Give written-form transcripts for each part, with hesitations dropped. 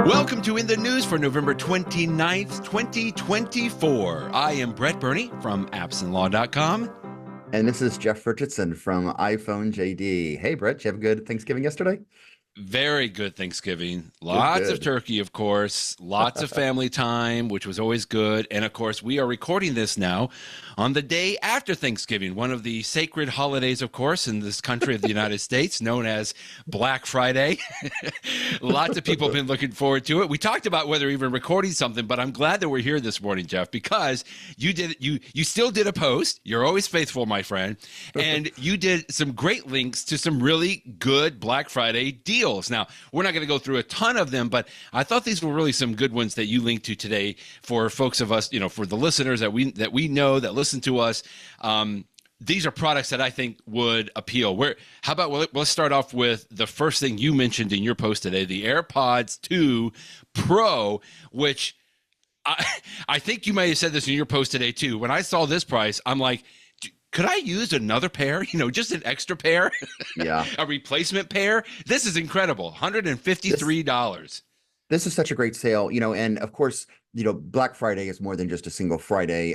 Welcome to In the News for November 29th, 2024. I am Brett Burney from appsandlaw.com. And this is Jeff Richardson from iPhone JD. Hey, Brett, did you have a good Thanksgiving yesterday? Very good Thanksgiving. Lots of turkey, of course. Lots of family time, which was always good. And, of course, we are recording this now on the day after Thanksgiving, one of the sacred holidays, of course, in this country of the United States, known as Black Friday. Lots of people have been looking forward to it. We talked about whether even recording something, but I'm glad that we're here this morning, Jeff, because you still did a post. You're always faithful, my friend. And you did some great links to some really good Black Friday deals. Now, we're not going to go through a ton of them, but I thought these were really some good ones that you linked to today for folks of us, for the listeners that we know that listen to us. These are products that I think would appeal. Let's start off with the first thing you mentioned in your post today, the AirPods 2 Pro, which I think you may have said this in your post today too. When I saw this price, I'm like, could I use another pair? Just an extra pair? Yeah. A replacement pair? This is incredible. $153. This is such a great sale, and of course, Black Friday is more than just a single Friday.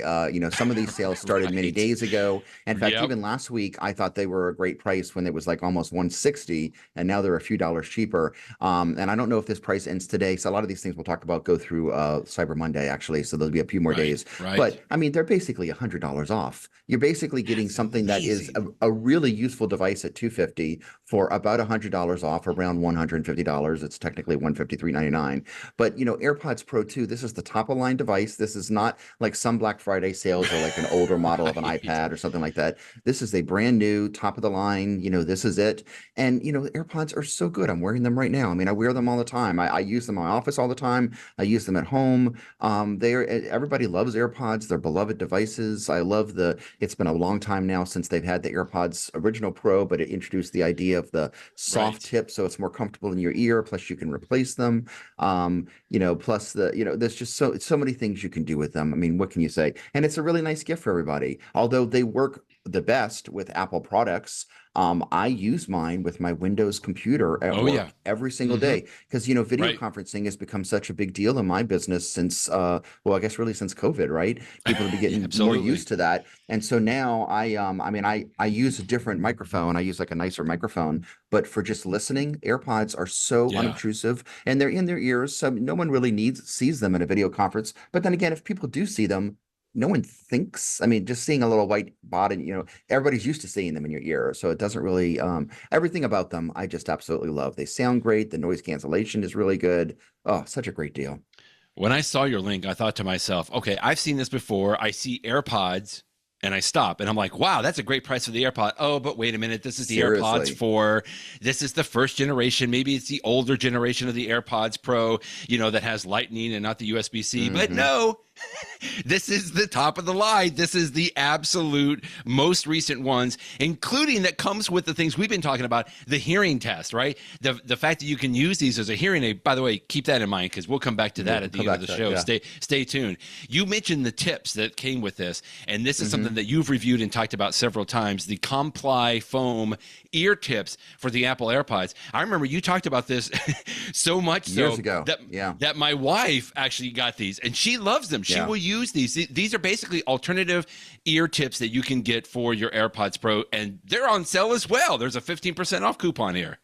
Some of these sales started many days ago. In fact, even last week, I thought they were a great price when it was like almost $160, and now they're a few dollars cheaper. And I don't know if this price ends today. So a lot of these things we'll talk about go through Cyber Monday, actually. So there'll be a few more days. Right. But I mean, they're basically $100 off. You're basically getting something that is a really useful device at $250 for about $100 off, around $150. It's technically $153.99. But AirPods Pro 2, this is the top of line device. This is not like some Black Friday sales or like an older model of an iPad or something like that. This is a brand new top of the line. This is it. And AirPods are so good. I'm wearing them right now. I mean, I wear them all the time. I use them in my office all the time. I use them at home. Everybody loves AirPods. They're beloved devices. I love it's been a long time now since they've had the AirPods original Pro, but it introduced the idea of the soft tip, so it's more comfortable in your ear. Plus, you can replace them. Plus there's just so many things you can do with them. I mean, what can you say? And it's a really nice gift for everybody. Although they work the best with Apple products, I use mine with my Windows computer at work every single day because video conferencing has become such a big deal in my business since I guess really since COVID, right? People have been getting more used to that, and so now I use a different microphone. I use like a nicer microphone, but for just listening, AirPods are so unobtrusive and they're in their ears, so no one really sees them in a video conference. But then again, if people do see them, no one thinks, just seeing a little white body, everybody's used to seeing them in your ear. So it doesn't really, everything about them, I just absolutely love. They sound great. The noise cancellation is really good. Oh, such a great deal. When I saw your link, I thought to myself, okay, I've seen this before. I see AirPods and I stop and I'm like, wow, that's a great price for the AirPod. Oh, but wait a minute. This is the AirPods 4. This is the first generation. Maybe it's the older generation of the AirPods Pro, that has Lightning and not the USB-C. But no, this is the top of the line. This is the absolute most recent ones, including that comes with the things we've been talking about, the hearing test, right? The fact that you can use these as a hearing aid. By the way, keep that in mind because we'll come back to that at the end of the show. Stay tuned. You mentioned the tips that came with this, and this is something that you've reviewed and talked about several times, the Comply foam ear tips for the Apple AirPods. I remember you talked about this so much years ago that my wife actually got these and she loves them. She will use these. These are basically alternative ear tips that you can get for your AirPods Pro, and they're on sale as well. There's a 15% off coupon here.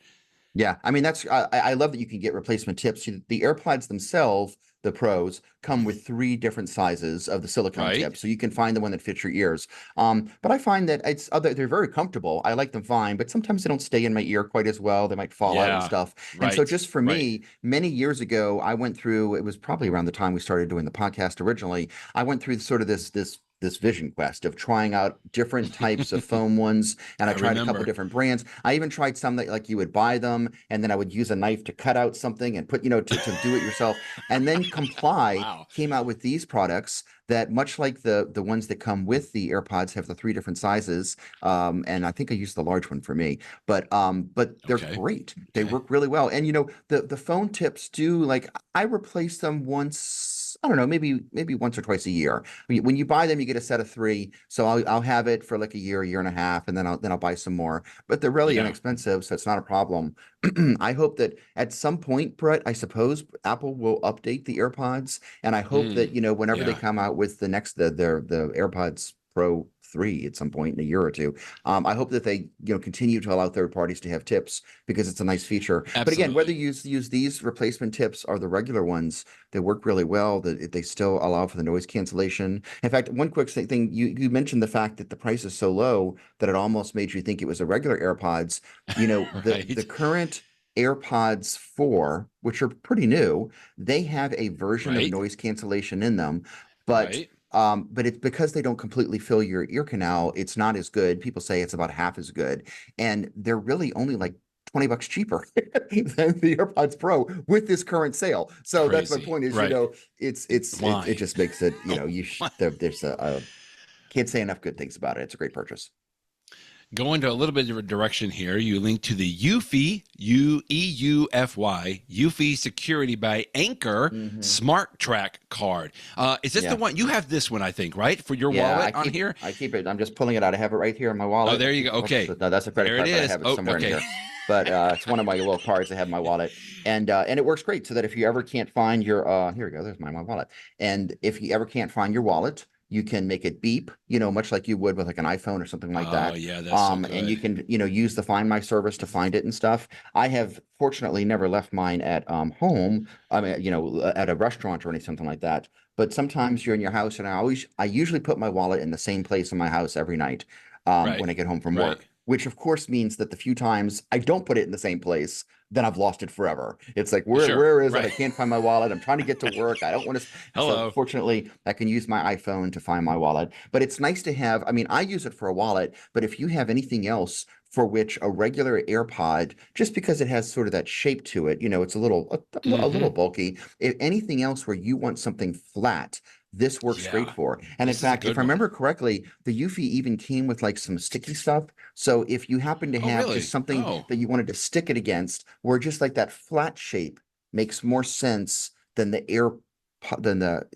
Yeah, that's I love that you can get replacement tips. The AirPods themselves, the Pros, come with 3 different sizes of the silicone tip, so you can find the one that fits your ears. But I find that they're very comfortable. I like them fine, but sometimes they don't stay in my ear quite as well. They might fall out and stuff. And so just for me, many years ago, I went through. It was probably around the time we started doing the podcast originally. I went through sort of this vision quest of trying out different types of foam ones, and I tried a couple different brands. I even tried some that like you would buy them and then I would use a knife to cut out something and put to do it yourself. And then Comply came out with these products that, much like the ones that come with the AirPods, have the 3 different sizes. And I think I used the large one for me, but they're great. They work really well. And the phone tips do, like, I replaced them once I don't know, maybe once or twice a year. When you buy them, you get a set of 3. So I'll have it for like a year and a half, and then I'll buy some more. But they're really Yeah. inexpensive, so it's not a problem. I hope that at some point, Brett, I suppose Apple will update the AirPods, and I hope that, whenever they Yeah. come out with the AirPods Pro 3 at some point in a year or two, I hope that they continue to allow third parties to have tips, because it's a nice feature. But again, whether Absolutely. you use these replacement tips or the regular ones, they work really well. That they still allow for the noise cancellation. In fact, one quick thing, you mentioned the fact that the price is so low that it almost made you think it was a regular AirPods. The Right. current AirPods 4, which are pretty new, they have a version of Right. noise cancellation in them, but Right. but it's because they don't completely fill your ear canal, it's not as good. People say it's about half as good, and they're really only like $20 cheaper than the AirPods Pro with this current sale. So that's my Crazy. point is, Right. it Why? just makes it, there's a can't say enough good things about it. It's a great purchase. Go into a little bit of a direction here. You link to the UFI, UEUFY, UFI Security by Anchor Hmm. Smart Track card. Is this the Yeah. one? You have this one, I think, right? For your Yeah, wallet on here? I keep it. I'm just pulling it out. I have it right here in my Oh, wallet. there you go. Oops, Okay. no, that's a credit There it card, but I is. have it Oh, somewhere in okay. here. But it's one of my little cards I have in my wallet, and it works great. So that if you ever can't find your here we go. There's my wallet. And if you ever can't find your wallet, you can make it beep. Much like you would with like an iPhone or something like Oh, that. yeah, that's so And you good. can use the Find My service to find it and stuff. I have fortunately never left mine at home. I mean, at a restaurant or anything like that. But sometimes you're in your house, and I usually put my wallet in the same place in my house every night Right. when I get home from Right. work, which of course means that the few times I don't put it in the same place, then I've lost it forever. It's like, Sure. where is it? I Right. can't find my wallet. I'm trying to get to work. I don't want to. So Hello. fortunately, I can use my iPhone to find my wallet. But it's nice to have. I mean, I use it for a wallet, but if you have anything else for which a regular AirPod, just because it has sort of that shape to it, it's a little Hmm. bulky. If anything else where you want something flat, this works great Yeah. for. And in This is a fact, if good I one. remember correctly, the Eufy even came with like some sticky stuff. So if you happen to Oh, have just really? something Oh, that you wanted to stick it against, where just like that flat shape makes more sense than the air the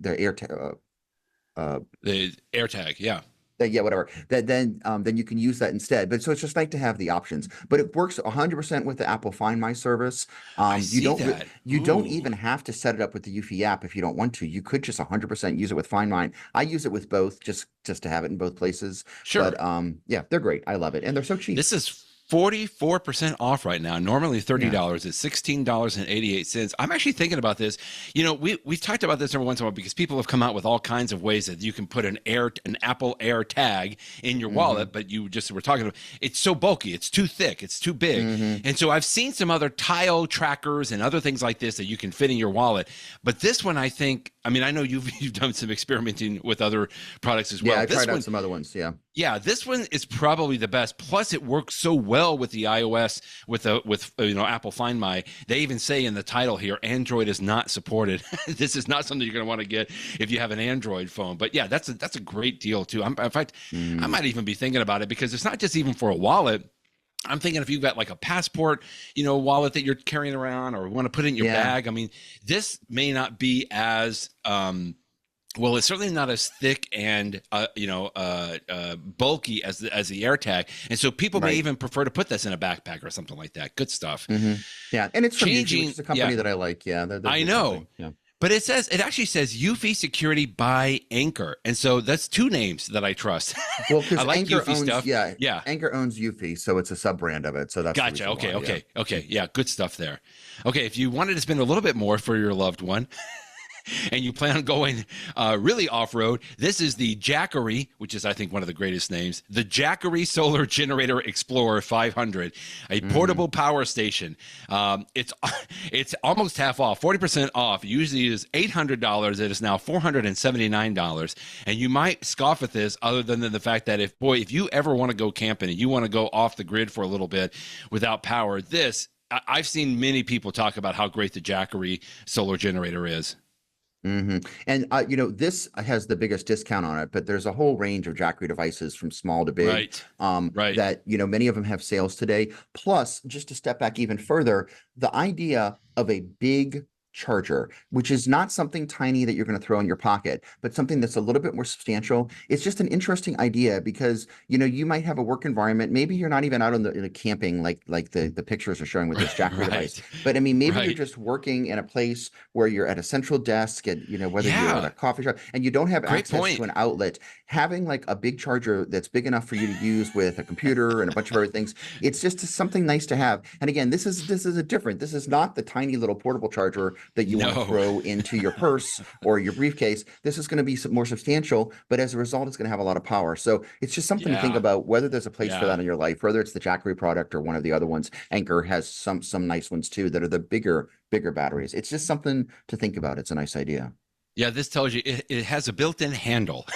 AirTag. Yeah. yeah, whatever. Then you can use that instead. But so it's just nice to have the options. But it works 100% with the Apple Find My service. I see that. You don't Ooh. even have to set it up with the Eufy app if you don't want to. You could just 100% use it with Find My. I use it with both, just to have it in both places. Sure. But yeah, they're great. I love it, and they're so cheap. This is 44% off right now. Normally Yeah. $30. It's $16.88. I'm actually thinking about this. We've talked about this every once in a while because people have come out with all kinds of ways that you can put an Apple Air tag in your Hmm. wallet, but you just were talking about it's so bulky, it's too thick, it's too big. Hmm. And so I've seen some other tile trackers and other things like this that you can fit in your wallet. But this one, I mean, I know you've done some experimenting with other products as Yeah, well. I This tried out one some other ones. Yeah. yeah, this one is probably the best. Plus, it works so well with the iOS with Apple Find My. They even say in the title here, Android is not supported. This is not something you're going to want to get if you have an Android phone. But yeah, that's a great deal too. In fact, I Mm. might even be thinking about it because it's not just even for a wallet. I'm thinking if you've got like a passport, wallet that you're carrying around or want to put it in your Yeah. bag. I mean, this may not be as well, it's certainly not as thick and bulky as the AirTag, and so people may Right. even prefer to put this in a backpack or something like that. Good stuff. Hmm. Yeah, and it's from Eufy, which Changing, is a yeah, company that I like. Yeah, they're a I good know, company. Yeah. but it actually says UFI Security by Anchor, and so that's two names that I trust. Well, I because like UFI stuff. Yeah, Anchor owns Eufy, so it's a sub brand of it. So that's the gotcha. reason Okay, why. Yeah. okay. Yeah, good stuff there. Okay, if you wanted to spend a little bit more for your loved one, and you plan on going really off-road, this is the Jackery, which is, I think, one of the greatest names, the Jackery Solar Generator Explorer 500, a Hmm. portable power station. It's it's almost half off, 40% off. It usually is $800. It is now $479. And you might scoff at this other than the fact that if you ever want to go camping and you want to go off the grid for a little bit without power, I've seen many people talk about how great the Jackery solar generator is. Hmm. And this has the biggest discount on it, but there's a whole range of Jackery devices from small to big. Right. Right. That many of them have sales today. Plus, just to step back even further, the idea of a big charger, which is not something tiny that you're going to throw in your pocket, but something that's a little bit more substantial. It's just an interesting idea because, you know, you might have a work environment. Maybe you're not even out on the camping like the pictures are showing with this Jackery device. Right. But I mean, maybe you're Right. just working in a place where you're at a central desk and, you know, whether you're at a Yeah. coffee shop and you don't have Great access to point. an outlet, having like a big charger that's big enough for you to use with a computer and a bunch of other things, it's just something nice to have. And again, this is not the tiny little portable charger that you want to No. throw into your purse or your briefcase. This is going to be more substantial, but as a result, it's going to have a lot of power. So it's just something to think Yeah. about whether there's a place for Yeah. that in your life, whether it's the Jackery product or one of the other ones. Anchor has some nice ones too that are the bigger batteries. It's just something to think about. It's a nice idea. Yeah, this tells you it has a built-in handle.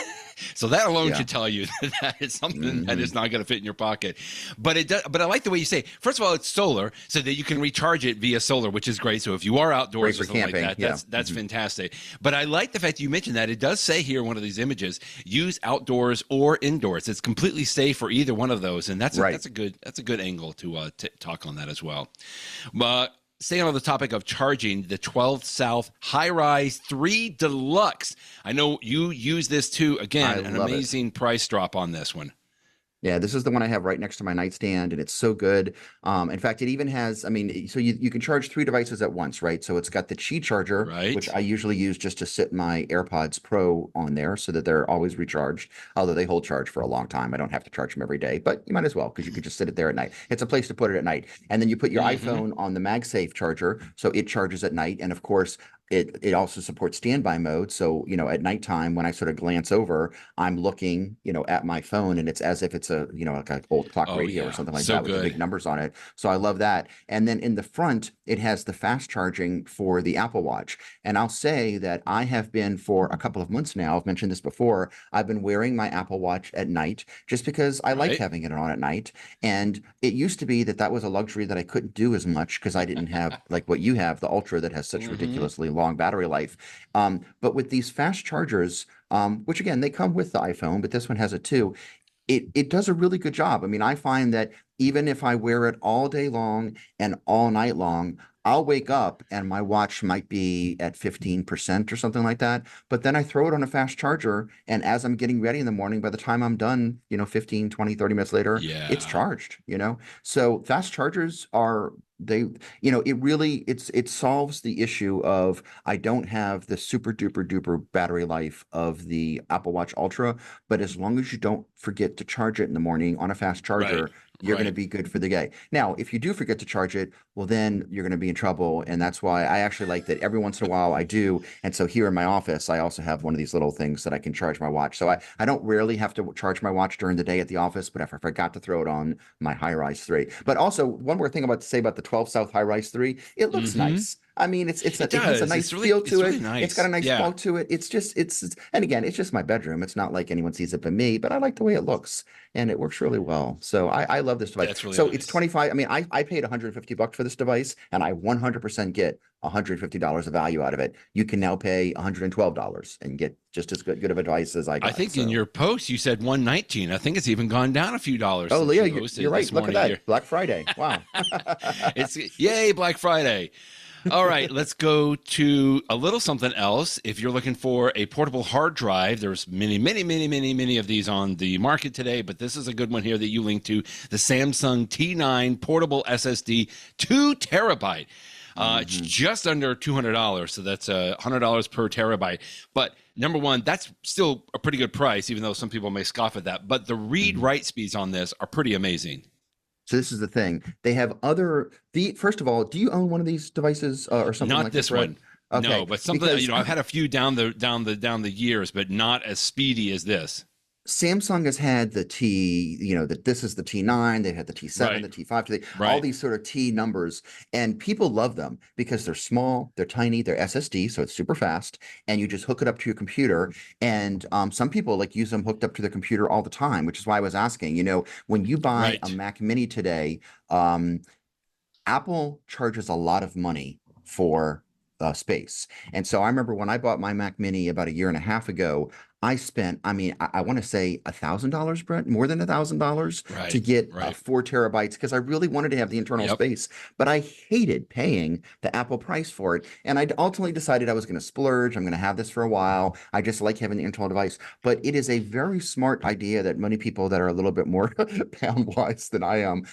So that alone Yeah. should tell you that it's something that Hmm. is not going to fit in your pocket. But it does, but I like the way you say, first of all, it's solar, so that you can recharge it via solar, which is great. So if you are outdoors Great or for something like camping. that, Yeah. that's fantastic. But I like the fact that you mentioned that. It does say here in one of these images, use outdoors or indoors. It's completely safe for either one of those. And Right. that's a good angle to talk on that as well. But staying on the topic of charging, the 12 South High Rise 3 Deluxe. I know you use this too. I Again, an love it. amazing price drop on this one. Yeah, this is the one I have right next to my nightstand, and it's so good. In fact, it even has, I mean, so you can charge three devices at once, right? So it's got the Qi charger, which Right? I usually use just to sit my AirPods Pro on there so that they're always recharged, although they hold charge for a long time. I don't have to charge them every day, but you might as well because you could just sit it there at night. It's a place to put it at night. And then you put your Mm-hmm. iPhone on the MagSafe charger, so it charges at night. And of course, it also supports standby mode. So, you know, at nighttime, when I sort of glance over, I'm looking, you know, at my phone and it's as if it's a, you know, like an old clock Oh radio or yeah, something like so that with the good. big numbers on it. So I love that. And then in the front, it has the fast charging for the Apple Watch. And I'll say that I have been for a couple of months now, I've mentioned this before, I've been wearing my Apple Watch at night just because I like Right? having it on at night. And it used to be that that was a luxury that I couldn't do as much because I didn't have like what you have, the Ultra that has such Mm-hmm. ridiculously long battery life. But with these fast chargers, which again, they come with the iPhone, but this one has it too. It does a really good job. I mean, I find that even if I wear it all day long and all night long, I'll wake up and my watch might be at 15% or something like that. But then I throw it on a fast charger. And as I'm getting ready in the morning, by the time I'm done, you know, 15, 20, 30 minutes later, it's Yeah. charged, you know? So fast chargers are they, you know, it really it solves the issue of I don't have the super duper duper battery life of the Apple Watch Ultra, but as long as you don't forget to charge it in the morning on a fast Right. charger, you're going to Right. be good for the day. Now, if you do forget to charge it, well, then you're going to be in trouble. And that's why I actually like that every once in a while I do. And so here in my office, I also have one of these little things that I can charge my watch. So I don't rarely have to charge my watch during the day at the office, but if I forgot to throw it on my High Rise 3. But also, one more thing about to say about the 12 South High Rise 3, it looks Mm-hmm. nice. I mean, It it has a does. nice feel It's to really it. It's got a nice. nice Yeah. bulk to it. And again, it's just my bedroom. It's not like anyone sees it but me, but I like the way it looks and it works really well. So I love this device. That's really So it's nice. 25. I mean, I paid $150 for this device and I 100% get $150 of value out of it. You can now pay $112 and get just as good of a device as I I got. think in So, your post you said 119. I think it's even gone down a few dollars oh, since Leah, you you're posted right. this Look at morning here. that. Black Friday. Wow. It's yay, Black Friday. All right, let's go to a little something else. If you're looking for a portable hard drive, there's many of these on the market today, but this is a good one here that you linked to, the Samsung T9 portable SSD, 2 terabyte. It's Hmm. just under $200, so that's $100 per terabyte. But number one, that's still a pretty good price, even though some people may scoff at that. But the Hmm. read-write speeds on this are pretty amazing. So this is the thing. They have first of all, do you own one of these devices or something Not like this, this Brett? one. No, Okay, but something because I've had a few down the years, but not as speedy as this. Samsung has had the T, you know, that this is the T9, they've had the T7, Right. the T5, all Right. these sort of T numbers, and people love them because they're small, they're tiny, they're SSD, so it's super fast, and you just hook it up to your computer. And some people like use them hooked up to their computer all the time, which is why I was asking, you know, when you buy a Right. Mac Mini today, Apple charges a lot of money for space. And so I remember when I bought my Mac Mini about a year and a half ago, I spent, I mean, I want to say $1,000, Brent, more than $1,000 to Right. get Right. 4 TB because I really wanted to have the internal Yep. space, but I hated paying the Apple price for it. And I ultimately decided I was going to splurge. I'm going to have this for a while. I just like having the internal device, but it is a very smart idea that many people that are a little bit more pound wise than I am,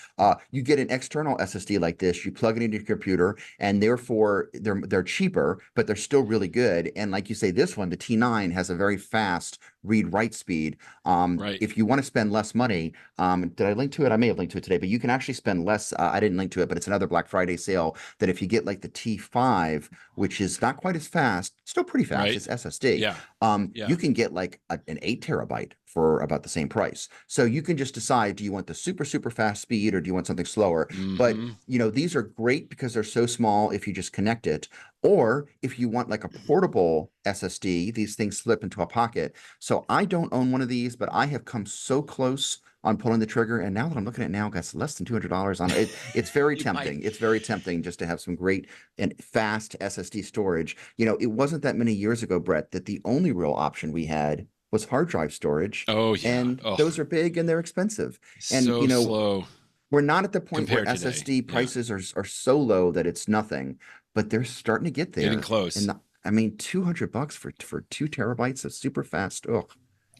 you get an external SSD like this, you plug it into your computer, and therefore they're cheaper, but they're still really good. And like you say, this one, the T9, has a very fast read write speed. Right. If you want to spend less money, did I link to it? I may have linked to it today, but you can actually spend less. I didn't link to it, but it's another Black Friday sale that if you get like the T5, which is not quite as fast, still pretty fast, Right. it's SSD. Yeah. You Yeah. can get like an 8 TB for about the same price. So you can just decide, do you want the super, super fast speed or do you want something slower? But Mm-hmm. these are great because they're so small if you just connect it. Or if you want like a portable SSD, these things slip into a pocket. So I don't own one of these, but I have come so close on pulling the trigger. And now that I'm looking at it now, guys, less than $200 on it. It's very You might. tempting. It's very tempting just to have some great and fast SSD storage. It wasn't that many years ago, Brett, that the only real option we had was hard drive storage. Oh yeah. And Oh, those are big and they're expensive. And, so slow we're not at the point where compared today. SSD Yeah. prices are so low that it's nothing, but they're starting to get Getting there. close. And I mean, $200 for 2 TB of super fast. Oh,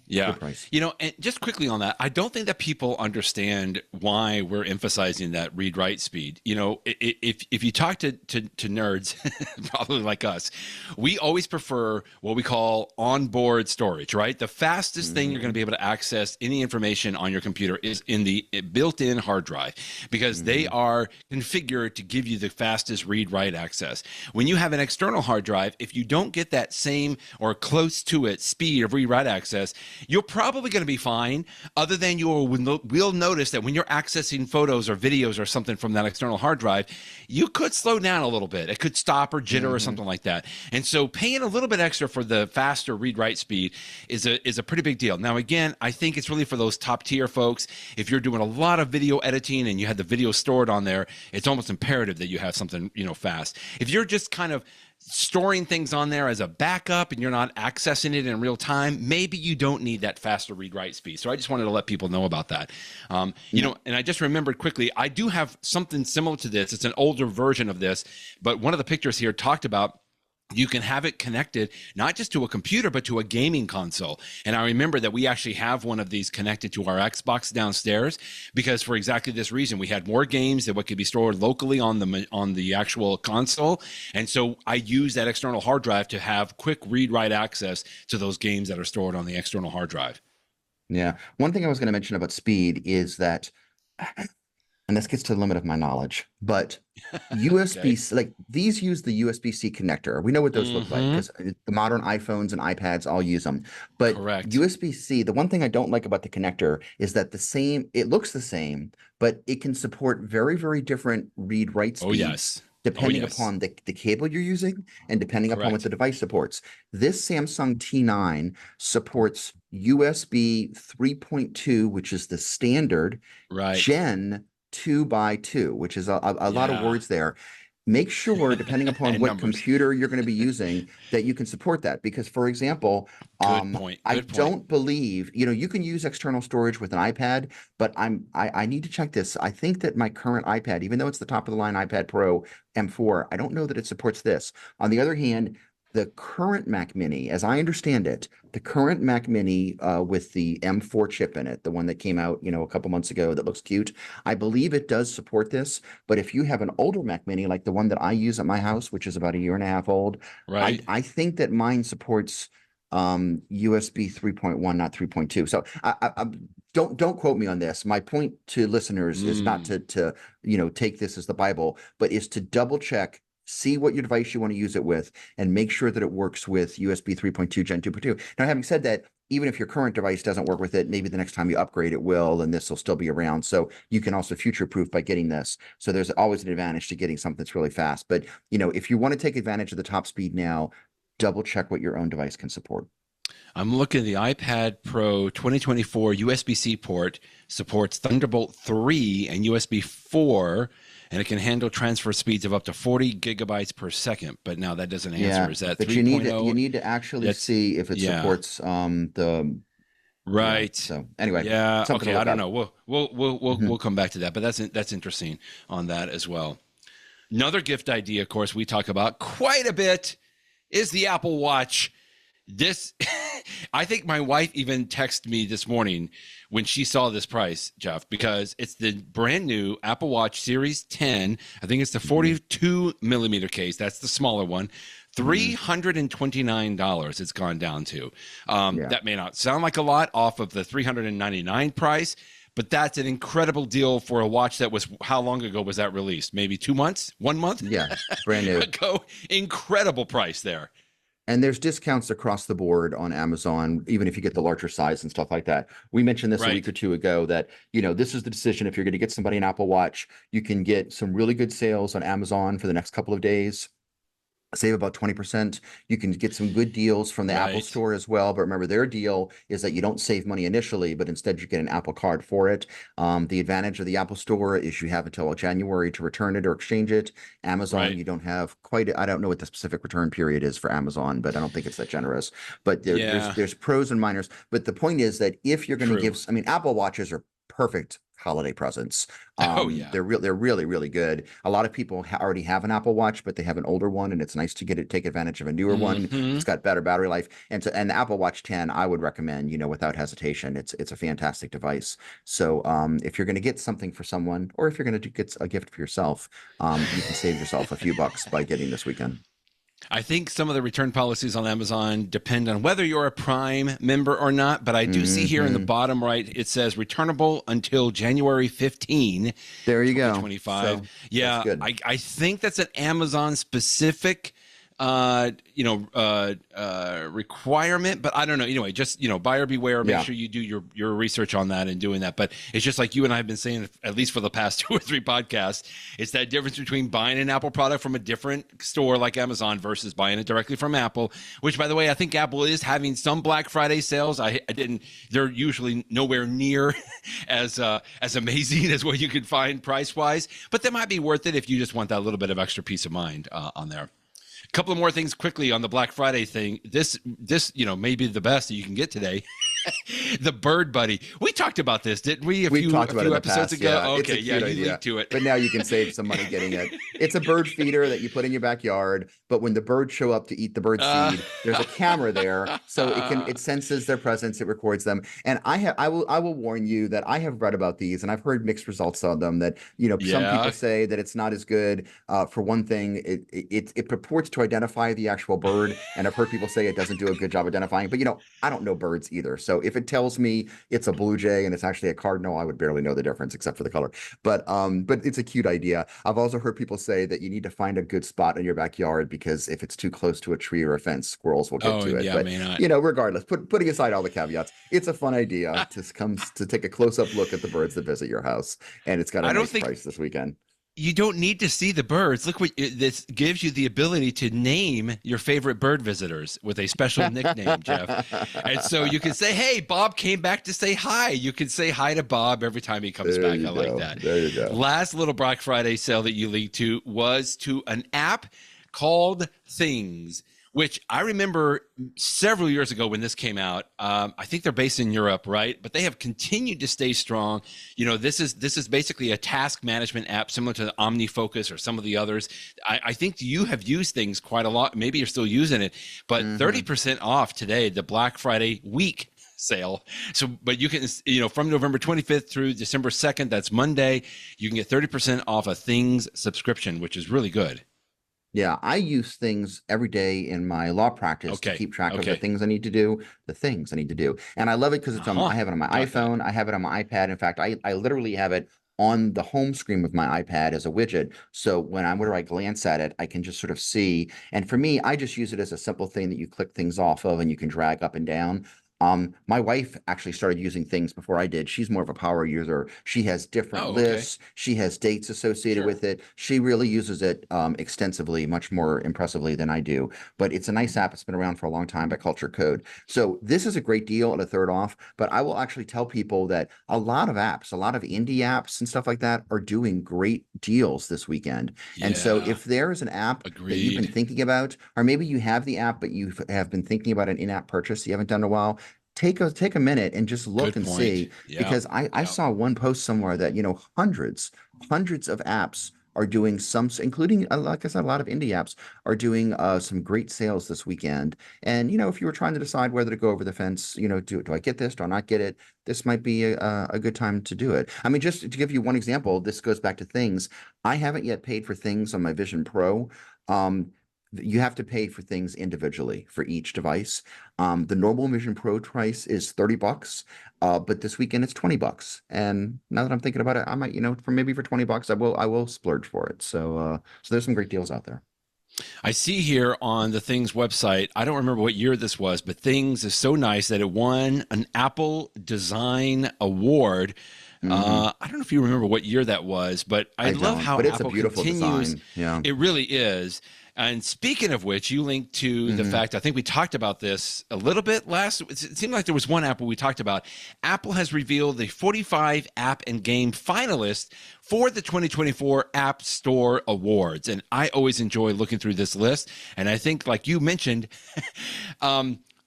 Yeah. good price. And just quickly on that, I don't think that people understand why we're emphasizing that read write speed. If you talk to nerds, probably like us, we always prefer what we call onboard storage, right? The fastest thing you're going to be able to access any information on your computer is in the built-in hard drive because they are configured to give you the fastest read write access. When you have an external hard drive, if you don't get that same or close to it speed of read write access, you're probably going to be fine, other than you will notice that when you're accessing photos or videos or something from that external hard drive, you could slow down a little bit. It could stop or jitter or something like that. And so paying a little bit extra for the faster read-write speed is a pretty big deal. Now, again, I think it's really for those top tier folks. If you're doing a lot of video editing and you have the video stored on there, it's almost imperative that you have something, fast. If you're just kind of storing things on there as a backup and you're not accessing it in real time, maybe you don't need that faster read write speed. So I just wanted to let people know about that. And I just remembered quickly, I do have something similar to this. It's an older version of this, but one of the pictures here talked about you can have it connected not just to a computer, but to a gaming console. And I remember that we actually have one of these connected to our Xbox downstairs because for exactly this reason, we had more games than what could be stored locally on the actual console. And so I use that external hard drive to have quick read-write access to those games that are stored on the external hard drive. Yeah. One thing I was going to mention about speed is that, and this gets to the limit of my knowledge, but USB, Okay. like these use the USB-C connector. We know what those look like Mm-hmm. because the modern iPhones and iPads all use them. But Correct. USB-C, the one thing I don't like about the connector is that it looks the same, but it can support very, very different read-write Oh, speeds yes. Oh, depending yes. upon the cable you're using and depending upon what the Correct. device supports. This Samsung T9 supports USB 3.2, which is the standard Right. Gen 2x2, which is a lot of Yeah. words there. Make sure, depending upon And what numbers. computer you're going to be using, that you can support that. Because, for example, Good point. I Good point. don't believe, you can use external storage with an iPad, but I need to check this. I think that my current iPad, even though it's the top of the line iPad Pro M4, I don't know that it supports this. On the other hand, the current Mac Mini, as I understand it, the current Mac Mini with the M4 chip in it, the one that came out, a couple months ago that looks cute, I believe it does support this. But if you have an older Mac Mini, like the one that I use at my house, which is about a year and a half old, Right. I think that mine supports USB 3.1, not 3.2. So don't quote me on this. My point to listeners is not Mm. to take this as the Bible, but is to double check, see what your device you want to use it with, and make sure that it works with USB 3.2 Gen 2.2. Now, having said that, even if your current device doesn't work with it, maybe the next time you upgrade it will, and this will still be around. So you can also future-proof by getting this. So there's always an advantage to getting something that's really fast. But if you want to take advantage of the top speed now, double check what your own device can support. I'm looking at the iPad Pro 2024 USB-C port, supports Thunderbolt 3 and USB 4, and it can handle transfer speeds of up to 40 gigabytes per second. But now that doesn't answer. Yeah, Is that but 3.0? you need to actually That's see if it yeah. supports the Right. so anyway, Yeah. something to Okay. I look don't up. know. We'll Mhm. we'll come back to that, but that's interesting on that as well. Another gift idea, of course, we talk about quite a bit is the Apple Watch. This, I think my wife even texted me this morning when she saw this price, Jeff, because it's the brand new Apple Watch Series 10. I think it's the Mhm. 42 millimeter case. That's the smaller one. Mhm. $329 it's gone down to. Yeah. That may not sound like a lot off of the 399 price, but that's an incredible deal for a watch that was, how long ago was that released? Maybe 2 months, 1 month Yeah. Brand new. ago. Incredible price there. And there's discounts across the board on Amazon, even if you get the larger size and stuff like that. We mentioned this a week Right. or two ago that, this is the decision. If you're going to get somebody an Apple Watch, you can get some really good sales on Amazon for the next couple of days. Save about 20%. You can get some good deals from the Apple Right. Store as well. But remember, their deal is that you don't save money initially, but instead you get an Apple Card for it. The advantage of the Apple Store is you have until January to return it or exchange it. Amazon, Right. you don't have quite. I don't know what the specific return period is for Amazon, but I don't think it's that generous. But Yeah. there's pros and minors. But the point is that if you're going to True. give, I mean, Apple Watches are perfect holiday presents. Oh yeah. They're really, really good. A lot of people already have an Apple Watch, but they have an older one, and it's nice to take advantage of a newer one. Hmm. It's got better battery life, and the Apple Watch 10, I would recommend, without hesitation. It's a fantastic device. So if you're going to get something for someone, or if you're going to get a gift for yourself, you can save yourself a few bucks by getting this weekend. I think some of the return policies on Amazon depend on whether you're a Prime member or not, but I do see here in the Hmm. bottom right, it says returnable until January 15, There you go. 2025. So that's Yeah, good. I think that's an Amazon specific requirement, but I don't know. Anyway, just, buyer beware. Make Yeah. sure you do your research on that and doing that. But it's just like you and I have been saying, at least for the past 2 or 3 podcasts, it's that difference between buying an Apple product from a different store like Amazon versus buying it directly from Apple, which, by the way, I think Apple is having some Black Friday sales. I didn't, they're usually nowhere near as amazing as what you could find price wise, but that might be worth it if you just want that little bit of extra peace of mind on there. A couple of more things quickly on the Black Friday thing. This may be the best that you can get today. The Bird Buddy. We talked about this, didn't we? We've talked about it in the episodes past. ago. Yeah, it's Okay, a yeah, cute you idea. linked to it. But now you can save some money getting it. It's a bird feeder that you put in your backyard. But when the birds show up to eat the bird seed, there's a camera there, so it senses their presence, it records them. And I will warn you that I have read about these and I've heard mixed results on them. That some people Yeah. say that it's not as good. For one thing, it purports to identify the actual bird, and I've heard people say it doesn't do a good job identifying. But I don't know birds either, so if it tells me it's a blue jay and it's actually a cardinal, I would barely know the difference except for the color. But it's a cute idea. I've also heard people say that you need to find a good spot in your backyard, because if it's too close to a tree or a fence, squirrels will get Oh, to it. yeah, But may not. regardless, putting aside all the caveats, it's a fun idea to take a close-up look at the birds that visit your house, and it's got a I don't nice think price this weekend. you don't need to see the birds. Look what this gives you, the ability to name your favorite bird visitors with a special nickname, Jeff. And so you can say, "Hey, Bob came back to say hi." You can say hi to Bob every time he comes There back. you I like go. that. There you go. Last little Black Friday sale that you linked to was to an app called Things, which I remember several years ago when this came out. I think they're based in Europe, right? But they have continued to stay strong. This is basically a task management app similar to the OmniFocus or some of the others. I think you have used Things quite a lot. Maybe you're still using it, but 30% off today, the Black Friday week sale. So, but you can, from November 25th through December 2nd, that's Monday, you can get 30% off a Things subscription, which is really good. Yeah, I use Things every day in my law practice to Okay. keep track of the Okay. things I need to do, and I love it because I have it on my Got that. iPhone, I have it on my iPad. In fact, I literally have it on the home screen of my iPad as a widget. So whenever I glance at it, I can just sort of see. And for me, I just use it as a simple thing that you click things off of and you can drag up and down. My wife actually started using things before I did. She's more of a power user. She has different Oh, okay. lists. She has dates associated Sure. with it. She really uses it extensively, much more impressively than I do. But it's a nice app. It's been around for a long time by Culture Code. So this is a great deal at a third off. But I will actually tell people that a lot of apps, a lot of indie apps and stuff like that are doing great deals this weekend. And so Yeah. if there is an app that you've been Agreed. thinking about, or maybe you have the app, but you have been thinking about an in-app purchase you haven't done in a while, take a minute and just look Good and point. see, Yeah. because I Yeah. saw one post somewhere that, hundreds of apps are doing some, including, like I said, a lot of indie apps are doing some great sales this weekend. And, if you were trying to decide whether to go over the fence, do I get this? Do I not get it? This might be a good time to do it. I mean, just to give you one example, this goes back to things. I haven't yet paid for things on my Vision Pro. Um, you have to pay for things individually for each device. The normal Vision Pro price is $30, but this weekend it's $20. And now that I'm thinking about it, I might, for $20, I will splurge for it. So there's some great deals out there. I see here on the Things website, I don't remember what year this was, but Things is so nice that it won an Apple Design Award. Hmm. I don't know if you remember what year that was, but I I love don't, how but it's a Apple beautiful continues. design. Yeah. It really is. And speaking of which, you linked to the Hmm. fact, I think we talked about this a little bit it seemed like there was one Apple we talked about. Apple has revealed the 45 app and game finalists for the 2024 App Store Awards. And I always enjoy looking through this list. And I think, like you mentioned,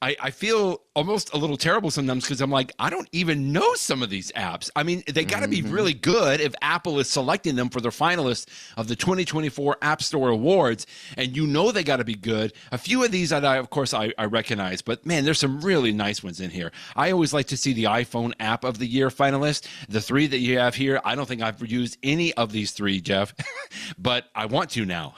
I feel almost a little terrible sometimes because I'm like, I don't even know some of these apps. I mean, they got to be Hmm. really good if Apple is selecting them for their finalists of the 2024 App Store Awards. And they got to be good. A few of these, of course, I recognize, but man, there's some really nice ones in here. I always like to see the iPhone App of the Year finalist. The three that you have here, I don't think I've used any of these three, Jeff, but I want to now.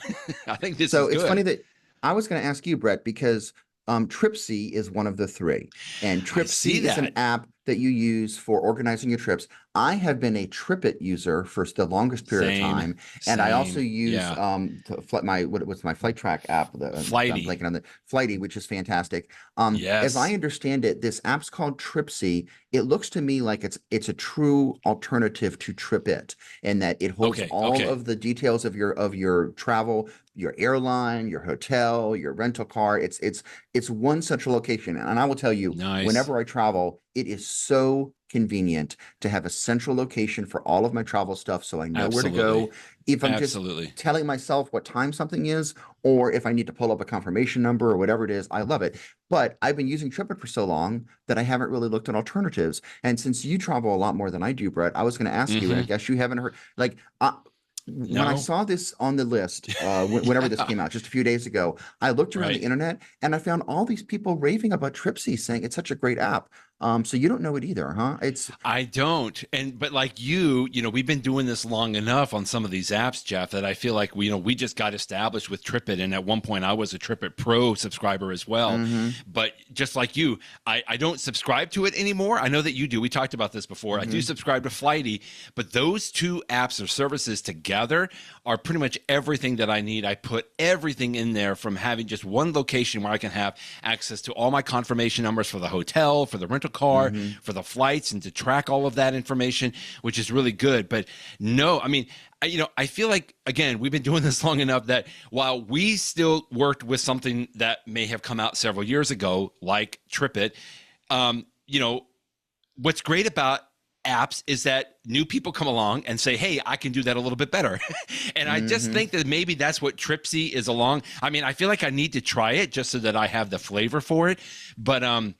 I think this So is it's good. funny that I was going to ask you, Brett, because Tripsy is one of the three, and I see Tripsy is an that. app that you use for organizing your trips. I have been a TripIt user for the longest period of Same, time, and I also same. use Yeah. what's my flight track app? I'm Flighty. blanking on the Flighty, which is fantastic. As I Yes. understand it, this app's called Tripsy. It looks to me like it's a true alternative to TripIt, in that it holds Okay. all Okay. of the details of your travel, your airline, your hotel, your rental car. It's one central location. And I will tell you, Nice. whenever I travel, it is so convenient to have a central location for all of my travel stuff, so I know where to Absolutely. go. If I'm just Absolutely. telling myself what time something is, or if I need to pull up a confirmation number or whatever it is, I love it. But I've been using TripIt for so long that I haven't really looked at alternatives. And since you travel a lot more than I do, Brett, I was going to ask you, and I Hmm. guess you haven't heard, like, when I No. saw this on the list, whenever this came out, just a few days ago, I looked around the Right. internet and I found all these people raving about Tripsy, saying it's such a great app. So you don't know it either, huh? I don't. But like we've been doing this long enough on some of these apps, Jeff, that I feel like we just got established with TripIt. And at one point I was a TripIt Pro subscriber as well. Mm-hmm, But just like you, I don't subscribe to it anymore. I know that you do. We talked about this before. I do mm-hmm. subscribe to Flighty, but those two apps or services together are pretty much everything that I need. I put everything in there, from having just one location where I can have access to all my confirmation numbers for the hotel, for the rental car, Mm-hmm. for the flights, and to track all of that information, which is really good. But no, I mean, I feel like, again, we've been doing this long enough that while we still worked with something that may have come out several years ago, like TripIt, you know, what's great about apps is that new people come along and say, hey, I can do that a little bit better. And I just Mm-hmm. think that maybe that's what Tripsy is along. I mean, I feel like I need to try it just so that I have the flavor for it. But I'm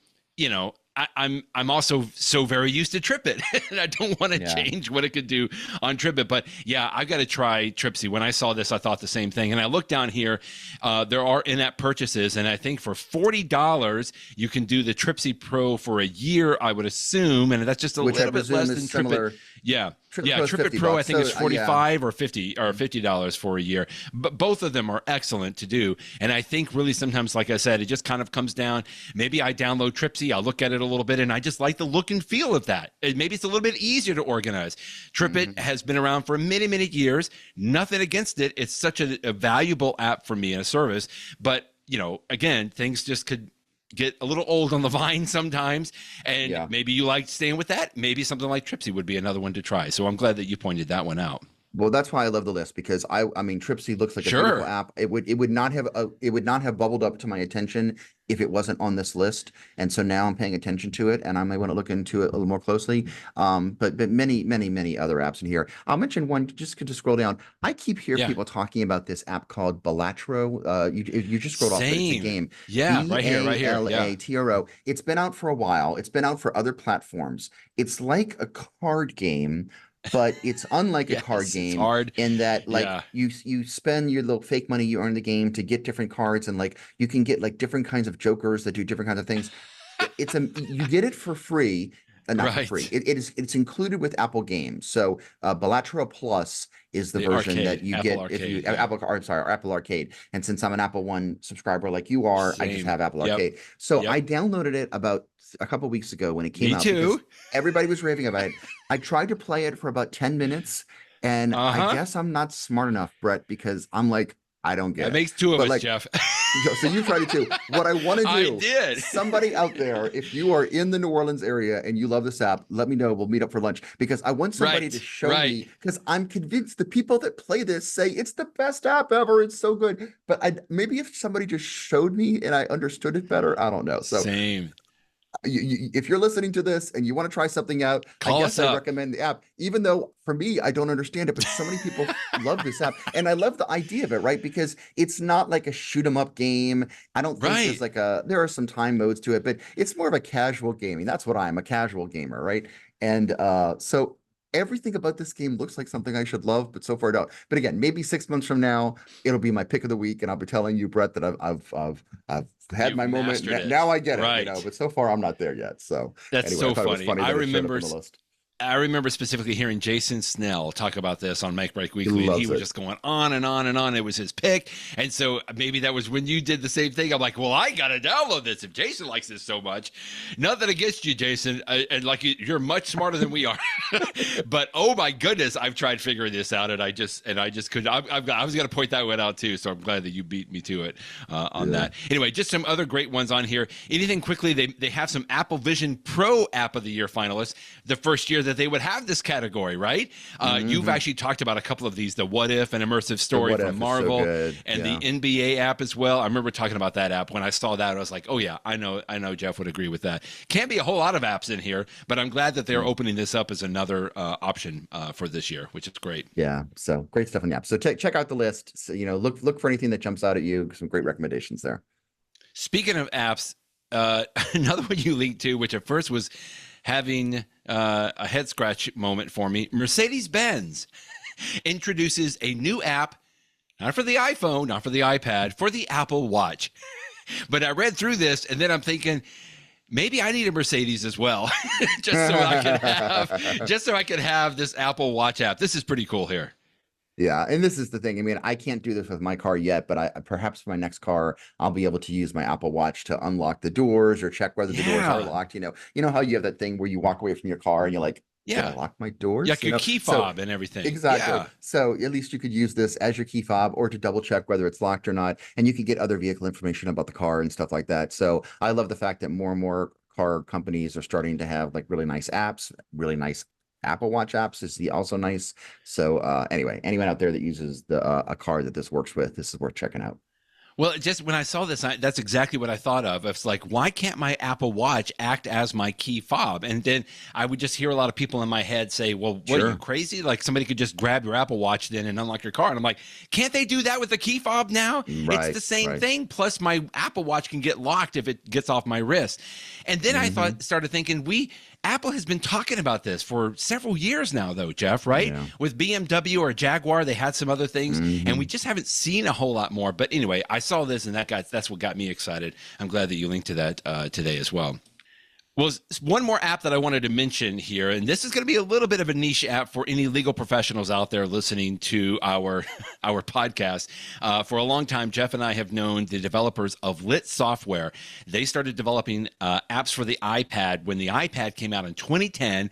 also so very used to TripIt, and I don't want to Yeah. change what it could do on TripIt. But yeah, I've got to try Tripsy. When I saw this, I thought the same thing. And I looked down here, there are in-app purchases, and I think for $40 you can do the Tripsy Pro for a year, I would assume, and that's just a Which I little bit less presume than is TripIt. similar. Yeah. TripIt Yeah, Pro is TripIt 50 Pro I bucks. think is So yeah. 45 or 50 or $50 for a year. But both of them are excellent to do. And I think really sometimes, like I said, it just kind of comes down. Maybe I download Tripsy, I'll look at it a little bit, and I just like the look and feel of that. Maybe it's a little bit easier to organize. TripIt Mm-hmm. has been around for many, many years. Nothing against it. It's such a valuable app for me and a service. But again, things just could get a little old on the vine sometimes, and Yeah. maybe you like staying with that. Maybe something like Tripsy would be another one to try. So I'm glad that you pointed that one out. Well, that's why I love the list, because I mean, Tripsy looks like a beautiful Sure. app. It would not have bubbled up to my attention if it wasn't on this list. And so now I'm paying attention to it, and I may want to look into it a little more closely. But many other apps in here. I'll mention one just to scroll down. I keep hearing Yeah. people talking about this app called Balatro. You just scrolled off, but it's a Same. game. Yeah, right here. Yeah. Balatro. It's been out for a while. It's been out for other platforms. It's like a card game, but it's unlike a card Yes, it's game hard. in that, like, Yeah. you spend your little fake money you earn in the game to get different cards, and like you can get like different kinds of jokers that do different kinds of things. You get it for free. Not for free. Right. It's included with Apple Games. So Balatro Plus is the The version arcade, that you Apple get if Arcade, you yeah. Apple Arcade. And since I'm an Apple One subscriber like you are, I just Same. have Apple Yep. Arcade. So Yep. I downloaded it about a couple weeks ago when it came Me out, because too. everybody was raving about it. I tried to play it for about 10 minutes, and I Uh-huh. guess I'm not smart enough, Brett, because I'm like, I don't get That it. makes two of But us, like, Jeff. so you tried it too. What I want to I do, did. somebody out there, if you are in the New Orleans area and you love this app, let me know. We'll meet up for lunch, because I want somebody Right, to show right. me, because I'm convinced the people that play this say it's the best app ever. It's so good. But maybe if somebody just showed me and I understood it better, I don't know. So Same. if you're listening to this and you want to try something out, Call I us guess I up. recommend the app, even though for me, I don't understand it, but so many people love this app. And I love the idea of it, right? Because it's not like a shoot 'em up game. I don't think Right. there's like there are some time modes to it, but it's more of a casual gaming. That's what I'm, a casual gamer, right? And so everything about this game looks like something I should love, but so far I don't. But again, maybe 6 months from now, it'll be my pick of the week, and I'll be telling you, Brett, that I've had You've my moment. mastered it. Now I get it, Right. But so far I'm not there yet. So That's anyway, so I thought it was funny. funny I that it showed up remember on the list. I remember specifically hearing Jason Snell talk about this on Make Break Weekly, and loves he was it. just going on and on and on. It was his pick. And so maybe that was when you did the same thing. I'm like, well, I got to download this if Jason likes this so much. Nothing against you, Jason. And like, you're much smarter than we are. But oh my goodness, I've tried figuring this out, and I just couldn't. I was going to point that one out too. So I'm glad that you beat me to it on that. Anyway, just some other great ones on here. Anything quickly, they have some Apple Vision Pro App of the Year finalists. The first year that they would have this category, right? You've actually talked about a couple of these, the What If and Immersive Story What If from is so Marvel, good. and Yeah. the NBA app as well. I remember talking about that app. When I saw that, I was like, oh yeah, I know Jeff would agree with that. Can't be a whole lot of apps in here, but I'm glad that they're opening this up as another option for this year, which is great. Yeah, so great stuff in the app. So check out the list. So, look for anything that jumps out at you. Some great recommendations there. Speaking of apps, another one you linked to, which at first was having a head scratch moment for me. Mercedes-Benz introduces a new app, not for the iPhone, not for the iPad, for the Apple Watch. But I read through this, and then I'm thinking, maybe I need a Mercedes as well, just so I can have this Apple Watch app. This is pretty cool here. Yeah, and this is the thing. I mean, I can't do this with my car yet, but perhaps for my next car, I'll be able to use my Apple Watch to unlock the doors or check whether the doors are locked. You know how you have that thing where you walk away from your car and you're like, did I lock my doors? Like your key fob and everything. Exactly. Yeah. So at least you could use this as your key fob, or to double check whether it's locked or not. And you could get other vehicle information about the car and stuff like that. So I love the fact that more and more car companies are starting to have like really nice apps, really nice Apple Watch apps is also nice. So anyway, anyone out there that uses a car that this works with, this is worth checking out. Well, just when I saw this, that's exactly what I thought of. It's like, why can't my Apple Watch act as my key fob? And then I would just hear a lot of people in my head say, well, what are you, crazy? Like somebody could just grab your Apple Watch then and unlock your car. And I'm like, can't they do that with the key fob now? It's the same thing. Plus my Apple Watch can get locked if it gets off my wrist. And then I started thinking, Apple has been talking about this for several years now, though, Jeff, right? Yeah. With BMW or Jaguar, they had some other things, and we just haven't seen a whole lot more. But anyway, I saw this, and that's what got me excited. I'm glad that you linked to that today as well. Well, one more app that I wanted to mention here, and this is going to be a little bit of a niche app for any legal professionals out there listening to our podcast. For a long time, Jeff and I have known the developers of LITSOFTWARE. They started developing apps for the iPad when the iPad came out in 2010.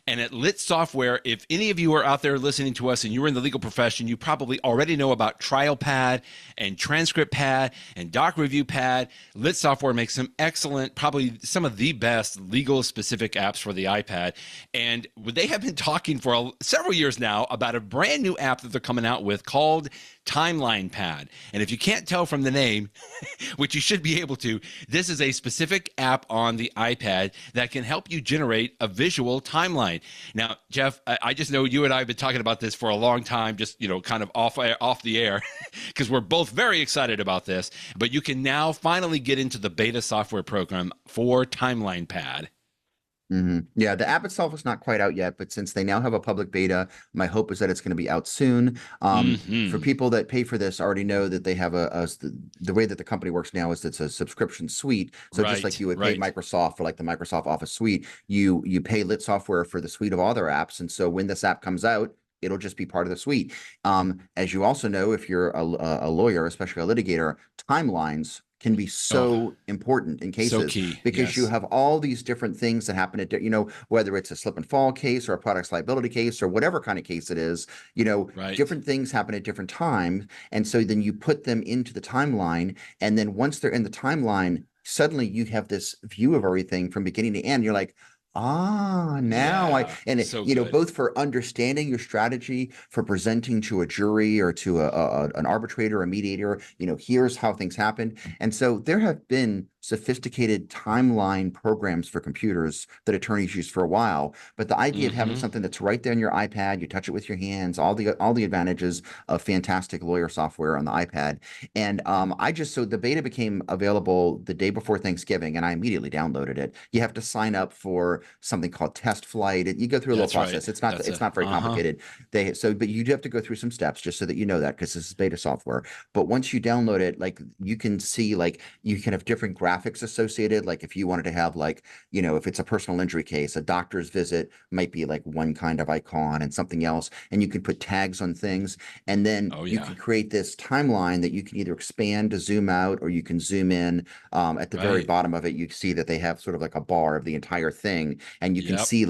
And at Lit Software, if any of you are out there listening to us and you're in the legal profession, you probably already know about Trial Pad and Transcript Pad and Doc Review Pad. Lit Software makes some excellent, probably some of the best legal specific apps for the iPad. And they have been talking for several years now about a brand new app that they're coming out with called TimelinePad. And if you can't tell from the name, which you should be able to, this is a specific app on the iPad that can help you generate a visual timeline. Now, Jeff, I just know you and I have been talking about this for a long time, just, kind of off the air, because we're both very excited about this. But you can now finally get into the beta software program for TimelinePad. Yeah, the app itself is not quite out yet, but since they now have a public beta, my hope is that it's going to be out soon. For people that pay for this, already know that they have the way that the company works now is it's a subscription suite. So just like you would pay Microsoft for like the Microsoft Office suite, you pay Lit Software for the suite of all their apps. And so when this app comes out, it'll just be part of the suite. As you also know, if you're a lawyer, especially a litigator, timelines can be so important in cases because you have all these different things that happen at, whether it's a slip and fall case or a products liability case or whatever kind of case it is, different things happen at different times. And so then you put them into the timeline. And then once they're in the timeline, suddenly you have this view of everything from beginning to end. You're like, both for understanding your strategy, for presenting to a jury or to an arbitrator, a mediator, here's how things happen. And so there have been sophisticated timeline programs for computers that attorneys use for a while. But the idea of having something that's right there on your iPad, you touch it with your hands, all the advantages of fantastic lawyer software on the iPad. And so the beta became available the day before Thanksgiving, and I immediately downloaded it. You have to sign up for something called Test Flight. You go through a little process. It's not very complicated. But you do have to go through some steps just so that you know that, because this is beta software. But once you download it, like you can see, like you can have different graphics associated. Like if you wanted to have if it's a personal injury case, a doctor's visit might be like one kind of icon and something else. And you can put tags on things. And then you can create this timeline that you can either expand to zoom out, or you can zoom in. At the very bottom of it, you see that they have sort of like a bar of the entire thing. And you can see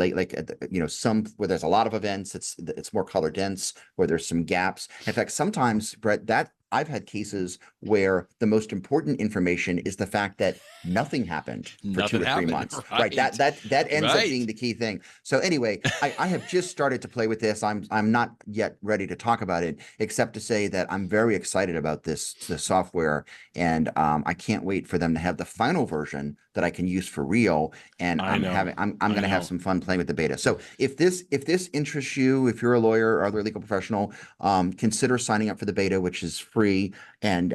some where there's a lot of events, it's more color dense, where there's some gaps. In fact, sometimes, Brett, that I've had cases where the most important information is the fact that nothing happened for 2 or 3 months. Right. That ends up being the key thing. So anyway, I have just started to play with this. I'm not yet ready to talk about it, except to say that I'm very excited about the software, and I can't wait for them to have the final version that I can use for real. And I'm going to have some fun playing with the beta. So if this interests you, if you're a lawyer or other legal professional, consider signing up for the beta, which is free. And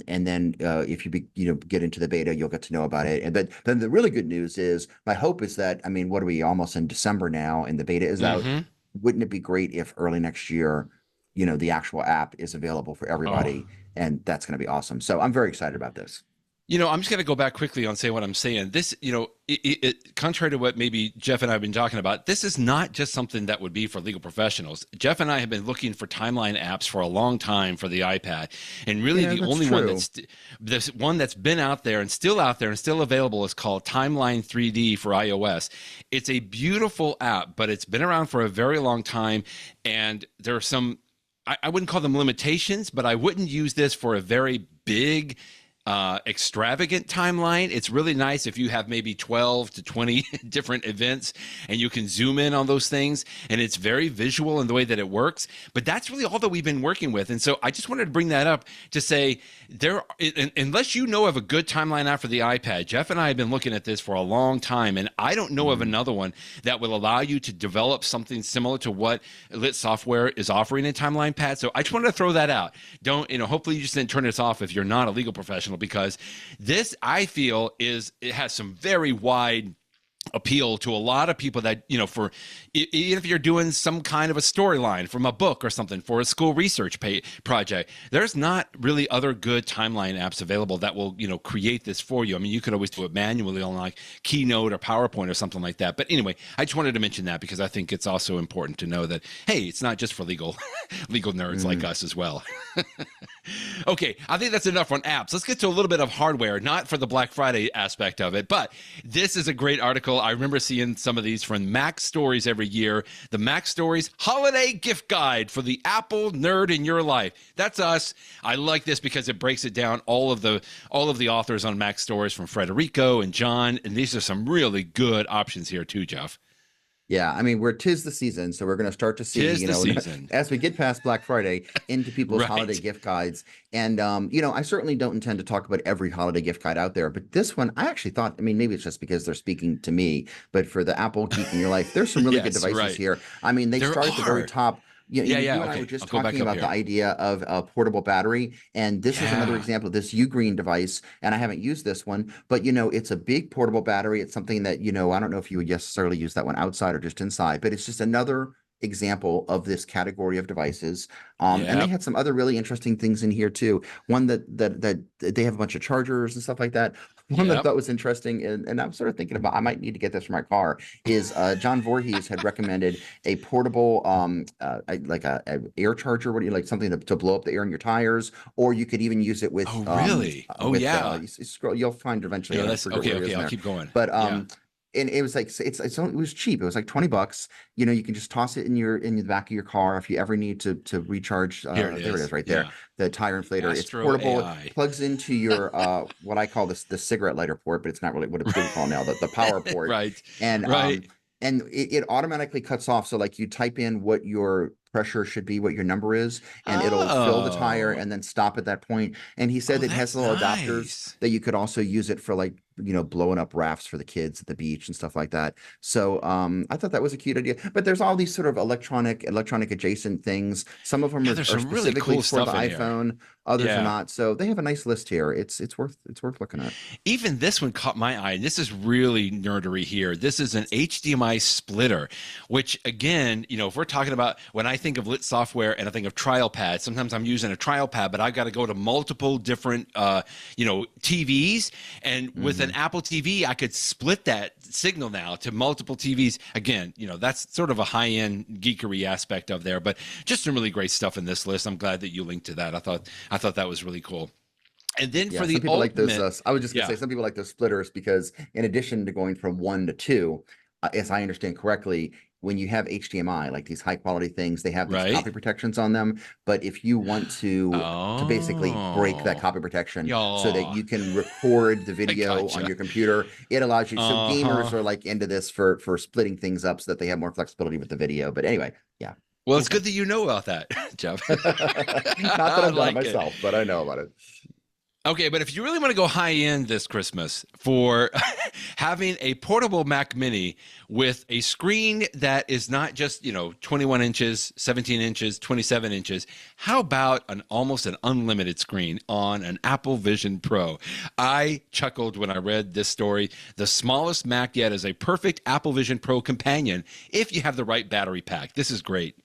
then if you get into the beta, you'll get to know about it. But then the really good news is, my hope is that, what are we, almost in December now, and the beta is out. Wouldn't it be great if early next year, the actual app is available for everybody? And that's going to be awesome. So I'm very excited about this. I'm just going to go back quickly on say what I'm saying. This, contrary to what maybe Jeff and I have been talking about, this is not just something that would be for legal professionals. Jeff and I have been looking for timeline apps for a long time for the iPad, and really the only one that's been out there and still available is called Timeline 3D for iOS. It's a beautiful app, but it's been around for a very long time, and there are some, I wouldn't call them limitations, but I wouldn't use this for a very big extravagant timeline. It's really nice if you have maybe 12 to 20 different events and you can zoom in on those things, and it's very visual in the way that it works. But that's really all that we've been working with. And so I just wanted to bring that up to say, unless you know of a good timeline app for the iPad, Jeff and I have been looking at this for a long time, and I don't know of another one that will allow you to develop something similar to what Lit Software is offering in TimelinePad. So I just wanted to throw that out. Hopefully you just didn't turn this off if you're not a legal professional, because this, I feel, it has some very wide appeal to a lot of people that, for even if you're doing some kind of a storyline from a book or something for a school research project, there's not really other good timeline apps available that will, create this for you. You could always do it manually on like Keynote or PowerPoint or something like that. But anyway, I just wanted to mention that because I think it's also important to know that, hey, it's not just for legal nerds like us as well. Okay, I think that's enough on apps. Let's get to a little bit of hardware, not for the Black Friday aspect of it, but this is a great article. I remember seeing some of these from MacStories every year. The MacStories Holiday Gift Guide for the Apple nerd in your life. That's us. I like this because it breaks it down. All of the authors on MacStories from Federico and John, and these are some really good options here too, Jeff. Yeah, I mean, we're 'tis the season, so we're going to start to see, Tis the season. as we get past Black Friday into people's Right. holiday gift guides. And I certainly don't intend to talk about every holiday gift guide out there, but this one, I actually thought, I mean, maybe it's just because they're speaking to me, but for the Apple geek in your life, there's some really good Yes, devices right. here. I mean, they There start at the very are. top. You and I Okay. were just I'll go back talking up about the here. idea of a portable battery, and this is another Yeah. example of this Ugreen device, and I haven't used this one, but it's a big portable battery. It's something that, I don't know if you would necessarily use that one outside or just inside, but it's just another example of this category of devices. And they Yep. had some other really interesting things in here too. One that they have a bunch of chargers and stuff like that. One that I Yep. thought was interesting, and I'm sort of thinking about, I might need to get this for my car, is John Voorhees had recommended a portable like a air charger. What do you like, something to blow up the air in your tires, or you could even use it with Oh, really? Oh, yeah. you scroll, you'll find eventually. Yeah, I that's forget okay. where it is Okay, in I'll there. keep going. But Yeah. and it was like it was cheap. It was like $20. You can just toss it in the back of your car if you ever need to recharge. Here it There it is. is, right Yeah. there. The tire inflator. It's Astro portable. AI. It plugs into your what I call the cigarette lighter port, but it's not really what it's called now. The power port. Right. And Right. it automatically cuts off. So like you type in what your pressure should be, what your number is, and it'll fill the tire Oh. and then stop at that point. And he said Oh, that it has that's little adapters nice. that you could also use it for, like, blowing up rafts for the kids at the beach and stuff like that. So I thought that was a cute idea. But there's all these sort of electronic adjacent things. Some of them Yeah, are there's some really specifically cool for the stuff in here. iPhone. Others are Yeah. not. So they have a nice list here. It's worth looking at. Even this one caught my eye, and this is really nerdery here. This is an HDMI splitter, which again, if we're talking about, when I think of LITSOFTWARE and I think of trial pads, sometimes I'm using a trial pad, but I've got to go to multiple different, TVs. And with an Apple TV, I could split that signal now to multiple TVs. Again, that's sort of a high-end geekery aspect of there, but just some really great stuff in this list. I'm glad that you linked to that. I thought that was really cool. And then Yeah, for the some people like ultimate, those. I was just gonna say, some people like those splitters because in addition to going from 1 to 2, as I understand correctly, when you have HDMI, like these high quality things, they have these right? copy protections on them. But if you want to basically break that Oh, copy protection so that yeah. you can record the video on Gotcha. your computer, it allows you. So gamers Uh-huh. are like into this for splitting things up so that they have more flexibility with the video. But anyway, yeah. Well, it's good that you know about that, Jeff. Not that I I've done it like it. myself, but I know about it. Okay, but if you really want to go high end this Christmas for having a portable Mac Mini with a screen that is not just, 21 inches, 17 inches, 27 inches, how about almost an unlimited screen on an Apple Vision Pro? I chuckled when I read this story. The smallest Mac yet is a perfect Apple Vision Pro companion if you have the right battery pack. This is great.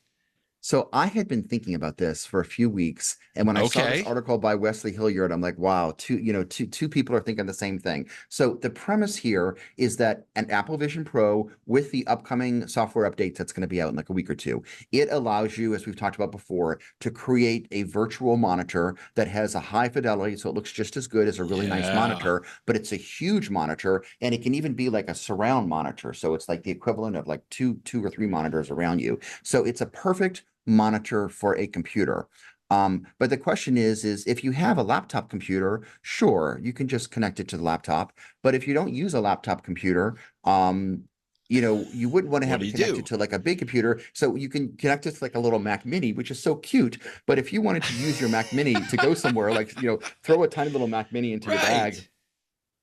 So I had been thinking about this for a few weeks, and when I saw this Okay. article by Wesley Hilliard, I'm like, wow, two people are thinking the same thing. So the premise here is that an Apple Vision Pro, with the upcoming software updates that's going to be out in like a week or two, it allows you, as we've talked about before, to create a virtual monitor that has a high fidelity, so it looks just as good as a really nice Yeah. monitor, but it's a huge monitor, and it can even be like a surround monitor. So it's like the equivalent of like two or three monitors around you. So it's a perfect monitor for a computer. But the question is if you have a laptop computer, sure, you can just connect it to the laptop. But if you don't use a laptop computer, you wouldn't want to have What do it you connected do? to like a big computer. So you can connect it to like a little Mac Mini, which is so cute. But if you wanted to use your Mac Mini to go somewhere, like, throw a tiny little Mac Mini into your bag Right.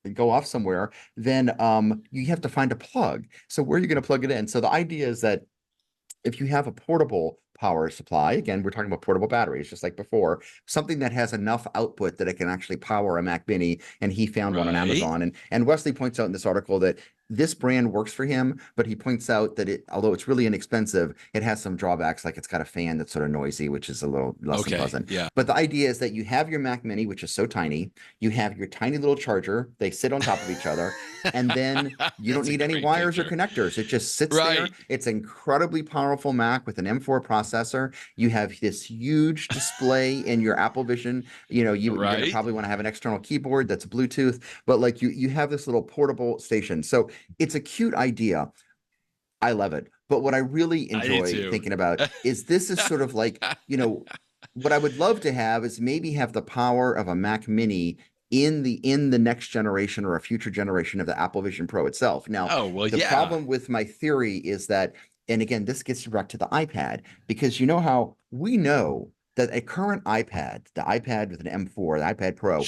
and go off somewhere, then you have to find a plug. So where are you going to plug it in? So the idea is that if you have a portable power supply, again, we're talking about portable batteries, just like before, something that has enough output that it can actually power a Mac Mini, and he found one on Right. Amazon. And Wesley points out in this article that this brand works for him, but he points out that although it's really inexpensive, it has some drawbacks, like it's got a fan that's sort of noisy, which is a little less than pleasant. Yeah. But the idea is that you have your Mac Mini, which is so tiny, you have your tiny little charger, they sit on top of each other, and then you don't need any wires or connectors. It just sits there. It's an incredibly powerful Mac with an M4 processor. You have this huge display in your Apple Vision. You're gonna probably want to have an external keyboard that's Bluetooth, but like you have this little portable station. So it's a cute idea. I love it. But what I really enjoy thinking about is this is sort of like, what I would love to have is maybe have the power of a Mac Mini in the next generation or a future generation of the Apple Vision Pro itself. Now, the problem with my theory is that, and again, this gets back to the iPad, because you know how we know that a current iPad, the iPad with an M4, the iPad Pro,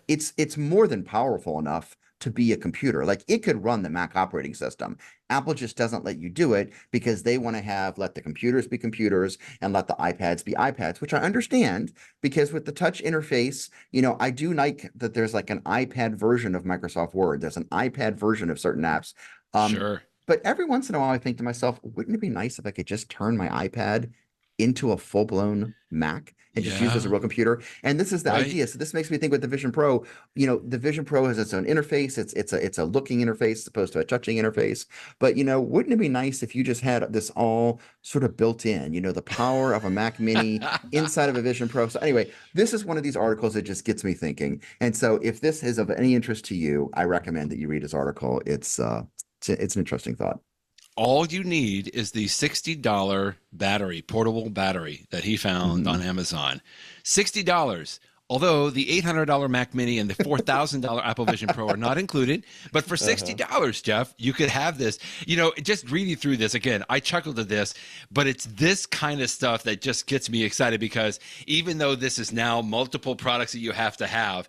it's more than powerful enough to be a computer. Like, it could run the Mac operating system. Apple just doesn't let you do it because they want to let the computers be computers and let the iPads be iPads, which I understand, because with the touch interface, I do like that there's like an iPad version of Microsoft Word. There's an iPad version of certain apps. But every once in a while, I think to myself, wouldn't it be nice if I could just turn my iPad into a full-blown Mac and just use it as a real computer? And this is the idea. So this makes me think with the Vision Pro, the Vision Pro has its own interface. It's a looking interface as opposed to a touching interface. But, wouldn't it be nice if you just had this all sort of built in, the power of a Mac Mini inside of a Vision Pro? So anyway, this is one of these articles that just gets me thinking. And so if this is of any interest to you, I recommend that you read his article. It's an interesting thought. All you need is the $60 battery, portable battery that he found on Amazon. $60. Although the $800 Mac Mini and the $4,000 Apple Vision Pro are not included, but for $60, Jeff, you could have this. Just reading through this again, I chuckled at this, but it's this kind of stuff that just gets me excited, because even though this is now multiple products that you have to have,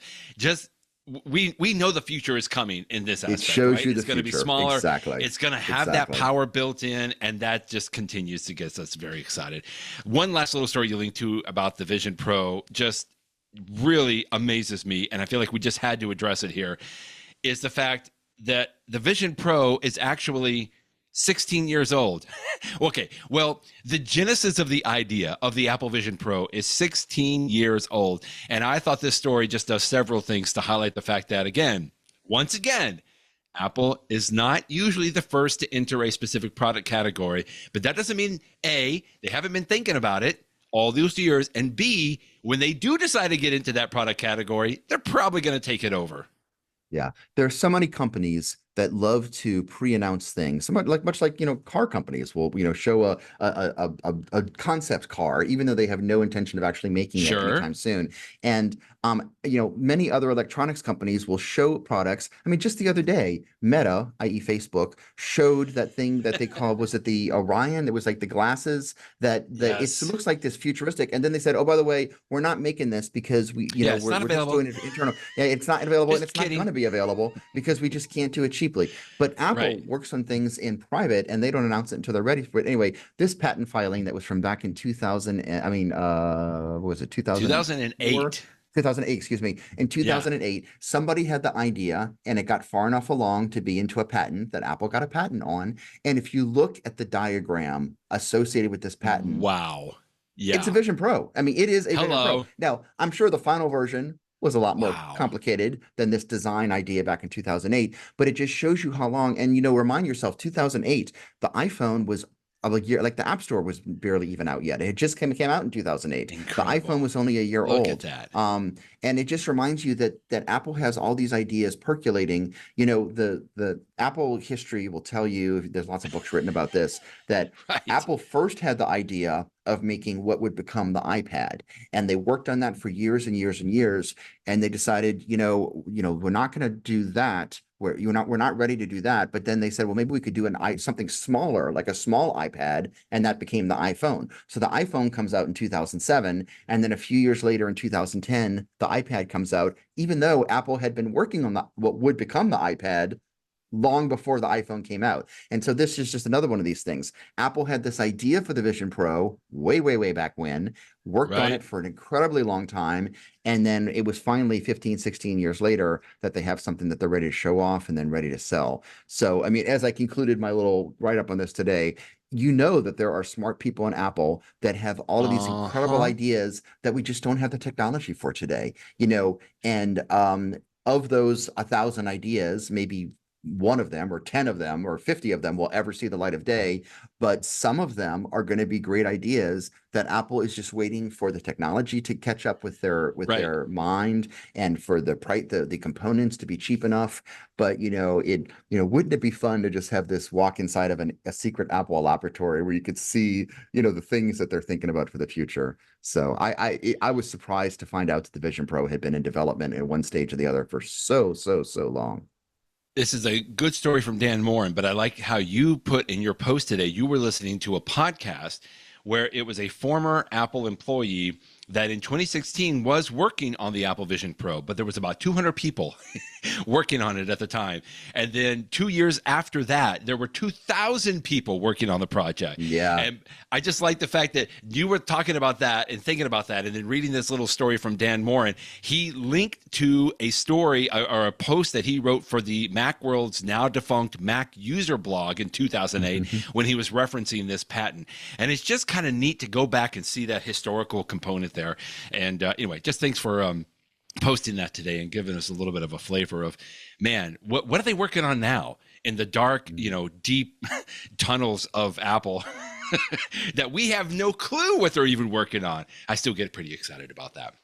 we know the future is coming in this aspect. It shows you it's going to be smaller. Exactly. It's going to have that power built in, and that just continues to get us very excited. One last little story you linked to about the Vision Pro just really amazes me, and I feel like we just had to address it here, is the fact that the Vision Pro is actually 16 years old. Okay, well, the genesis of the idea of the Apple Vision Pro is 16 years old. And I thought this story just does several things to highlight the fact that, once again, Apple is not usually the first to enter a specific product category, but that doesn't mean A, they haven't been thinking about it all those years, and B, when they do decide to get into that product category, they're probably going to take it over. Yeah, there are so many companies that love to pre-announce things, much like car companies will show a concept car, even though they have no intention of actually making it anytime soon. And many other electronics companies will show products. I mean, just the other day, Meta, i.e. Facebook, showed that thing that they called, was it the Orion? It was like the glasses that it looks like this futuristic. And then they said, oh, by the way, we're not making this because we're just doing it internal. Yeah, it's not available, and it's not going to be available because we just can't do it cheaply. But Apple works on things in private, and they don't announce it until they're ready for it. Anyway, this patent filing that was from back in 2000, what was it, 2008. 2008, excuse me. In 2008, somebody had the idea, and it got far enough along to be into a patent that Apple got a patent on. And if you look at the diagram associated with this patent, it's a Vision Pro. I mean, it is a Vision Pro. Now, I'm sure the final version was a lot more complicated than this design idea back in 2008, but it just shows you how long. And remind yourself, 2008, the iPhone was of a year, like the App Store was barely even out yet. It just came out in 2008. Incredible. The iPhone was only a year old. Look at that. And it just reminds you that Apple has all these ideas percolating. The Apple history will tell you, there's lots of books written about this, that Apple first had the idea of making what would become the iPad. And they worked on that for years and years and years. And they decided, we're not going to do that. We're not ready to do that. But then they said, well, maybe we could do something smaller, like a small iPad, and that became the iPhone. So the iPhone comes out in 2007, and then a few years later in 2010, the iPad comes out, even though Apple had been working on what would become the iPad long before the iPhone came out. And so this is just another one of these things. Apple had this idea for the Vision Pro way, way, way back when, worked on Right. it for an incredibly long time. And then it was finally 15, 16 years later that they have something that they're ready to show off and then ready to sell. So, I mean, as I concluded my little write-up on this today, you know that there are smart people in Apple that have all of these incredible Uh-huh. ideas that we just don't have the technology for today, and of those 1,000 ideas, maybe one of them or 10 of them or 50 of them will ever see the light of day, but some of them are going to be great ideas that Apple is just waiting for the technology to catch up with their Right. mind, and for the price, the components to be cheap enough. But wouldn't it be fun to just have this walk inside of a secret Apple laboratory where you could see the things that they're thinking about for the future. So I was surprised to find out that the Vision Pro had been in development in one stage or the other for so long. This is a good story from Dan Moren, but I like how you put in your post today, you were listening to a podcast where it was a former Apple employee that in 2016 was working on the Apple Vision Pro, but there was about 200 people working on it at the time. And then 2 years after that, there were 2,000 people working on the project. Yeah. And I just like the fact that you were talking about that and thinking about that, and then reading this little story from Dan Moren. He linked to a story or a post that he wrote for the Macworld's now defunct Mac user blog in 2008 when he was referencing this patent. And it's just kind of neat to go back and see that historical component there. And anyway, just thanks for posting that today and giving us a little bit of a flavor of, man, what are they working on now in the dark, deep tunnels of Apple that we have no clue what they're even working on. I still get pretty excited about that.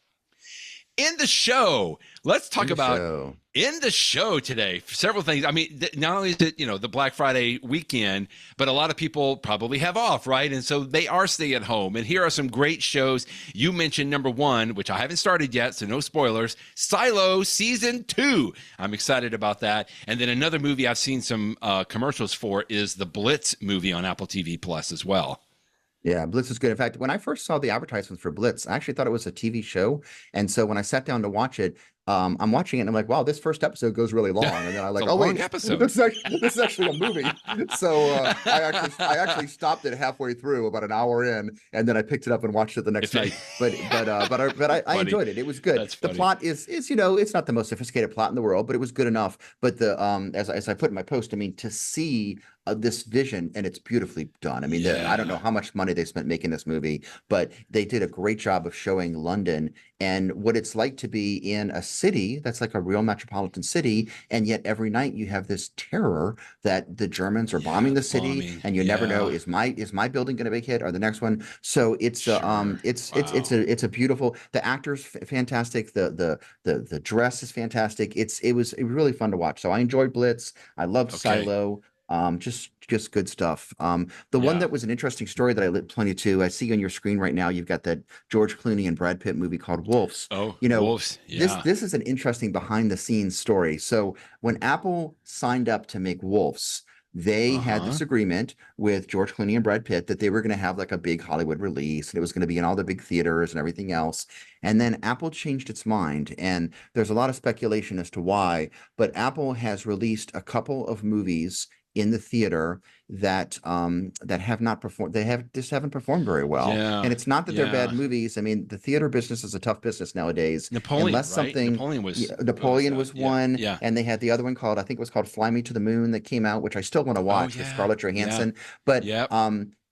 In the show, let's talk about in the show today, several things. I mean, not only is it, the Black Friday weekend, but a lot of people probably have off, right? And so they are staying at home. And here are some great shows. You mentioned number one, which I haven't started yet, so no spoilers, Silo Season 2. I'm excited about that. And then another movie I've seen some commercials for is the Blitz movie on Apple TV Plus as well. Yeah, Blitz is good. In fact, when I first saw the advertisements for Blitz, I actually thought it was a TV show. And so when I sat down to watch it, I'm watching it and I'm like, wow, this first episode goes really long. And then I'm like, oh wait, episode. This is actually a movie. So I actually stopped it halfway through, about an hour in, and then I picked it up and watched it the next night. But I enjoyed it. It was good. The plot is it's not the most sophisticated plot in the world, but it was good enough. But the as I put in my post, I mean, to see this vision, and it's beautifully done. I mean, I don't know how much money they spent making this movie, but they did a great job of showing London and what it's like to be in a city that's like a real metropolitan city, and yet every night you have this terror that the Germans are bombing the city, and you never know, is my building going to be hit or the next one. So it's it's a beautiful. The actor's fantastic. The dress is fantastic. It was really fun to watch. So I enjoyed Blitz. I loved Silo. Just good stuff. The one that was an interesting story that I lit plenty to, I see on your screen right now, you've got that George Clooney and Brad Pitt movie called Wolves. Oh, Wolves. Yeah. This is an interesting behind the scenes story. So when Apple signed up to make Wolves, they had this agreement with George Clooney and Brad Pitt that they were going to have like a big Hollywood release, and it was going to be in all the big theaters and everything else. And then Apple changed its mind, and there's a lot of speculation as to why, but Apple has released a couple of movies in the theater that have not performed. They haven't performed very well. Yeah, and it's not that they're bad movies. I mean, the theater business is a tough business nowadays. Napoleon was one. Yeah. And they had the other one called, I think it was called Fly Me to the Moon, that came out, which I still want to watch, with Scarlett Johansson. But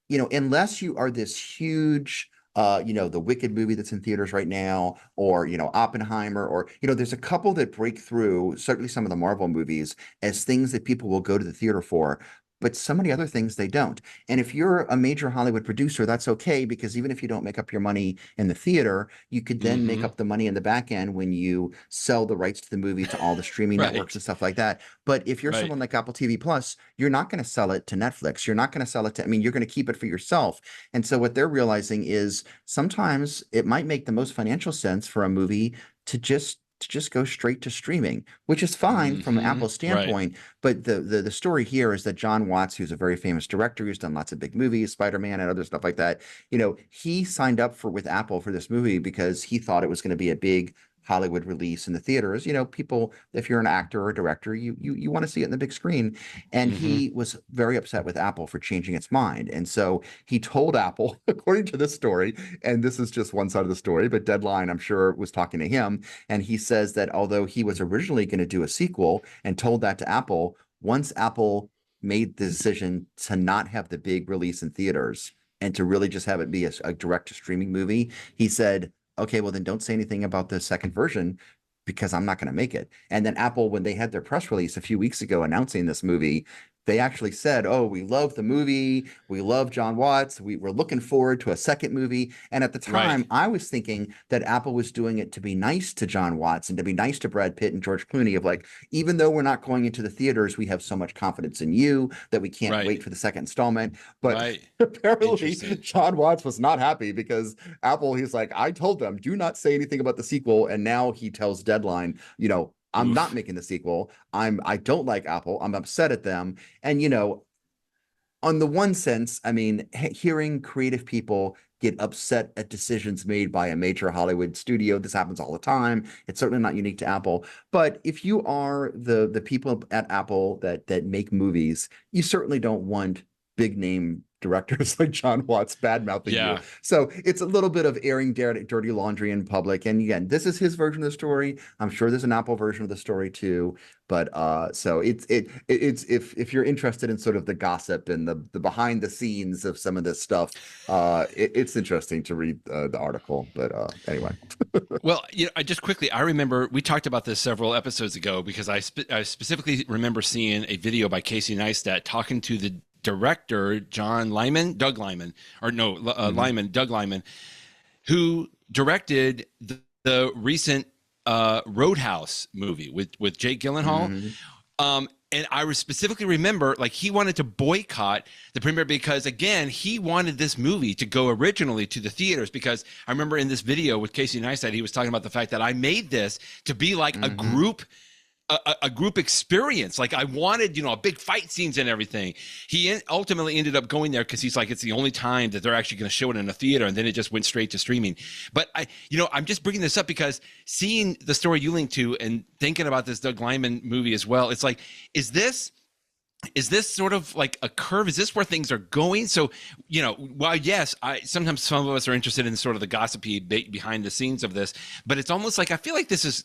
unless you are this huge the Wicked movie that's in theaters right now, or, Oppenheimer, or, there's a couple that break through, certainly some of the Marvel movies, as things that people will go to the theater for. But so many other things they don't. And if you're a major Hollywood producer, that's okay, because even if you don't make up your money in the theater, you could then make up the money in the back end when you sell the rights to the movie to all the streaming networks and stuff like that. But if you're someone like Apple TV Plus, you're not going to sell it to Netflix. You're not going to sell it to, you're going to keep it for yourself. And so what they're realizing is sometimes it might make the most financial sense for a movie to just go straight to streaming, which is fine from Apple's standpoint. But the story here is that John Watts, who's a very famous director, who's done lots of big movies, Spider-Man and other stuff like that, he signed up with Apple for this movie because he thought it was going to be a big Hollywood release in the theaters. People, if you're an actor or a director, you want to see it in the big screen. And Mm-hmm. he was very upset with Apple for changing its mind. And so he told Apple, according to this story, and this is just one side of the story, but Deadline, I'm sure, was talking to him. And he says that although he was originally going to do a sequel and told that to Apple, once Apple made the decision to not have the big release in theaters and to really just have it be a direct to streaming movie, he said, okay, well then don't say anything about the second version because I'm not going to make it. And then Apple, when they had their press release a few weeks ago announcing this movie, they actually said, oh, we love the movie. We love John Watts. We're looking forward to a second movie. And at the Right. time, I was thinking that Apple was doing it to be nice to John Watts and to be nice to Brad Pitt and George Clooney, of like, even though we're not going into the theaters, we have so much confidence in you that we can't Right. wait for the second installment. But Right. apparently, Interesting. John Watts was not happy because Apple, he's like, I told them, do not say anything about the sequel. And now he tells Deadline, I'm not Oof. making the sequel. I don't like Apple. I'm upset at them. And on the one sense, I mean, hearing creative people get upset at decisions made by a major Hollywood studio, this happens all the time. It's certainly not unique to Apple. But if you are the people at Apple that make movies, you certainly don't want big name directors like John Watts bad mouthing you. Yeah. So it's a little bit of airing dirty laundry in public. And again, this is his version of the story. I'm sure there's an Apple version of the story too. But so it's if you're interested in sort of the gossip and the behind the scenes of some of this stuff, it's interesting to read the article. But anyway. Well, I just quickly, I remember we talked about this several episodes ago because I specifically remember seeing a video by Casey Neistat talking to the director, Doug Liman, Doug Liman, who directed the recent Roadhouse movie with Jake Gyllenhaal. Mm-hmm. And I specifically remember, like, he wanted to boycott the premiere because, again, he wanted this movie to go originally to the theaters. Because I remember in this video with Casey Neistat, he was talking about the fact that I made this to be like a group experience. Like, I wanted, a big fight scenes and everything. He ultimately ended up going there because he's like, it's the only time that they're actually going to show it in a theater, and then it just went straight to streaming. But I'm just bringing this up because seeing the story you linked to and thinking about this Doug Liman movie as well, it's like, is this sort of like a curve? Is this where things are going? So, while yes, sometimes some of us are interested in sort of the gossipy behind the scenes of this, but it's almost like I feel like this is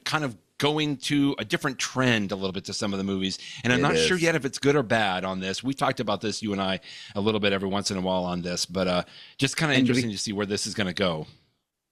kind of going to a different trend a little bit to some of the movies. And I'm not sure yet if it's good or bad on this. We talked about this, you and I, a little bit every once in a while on this, but just kind of interesting to see where this is going to go.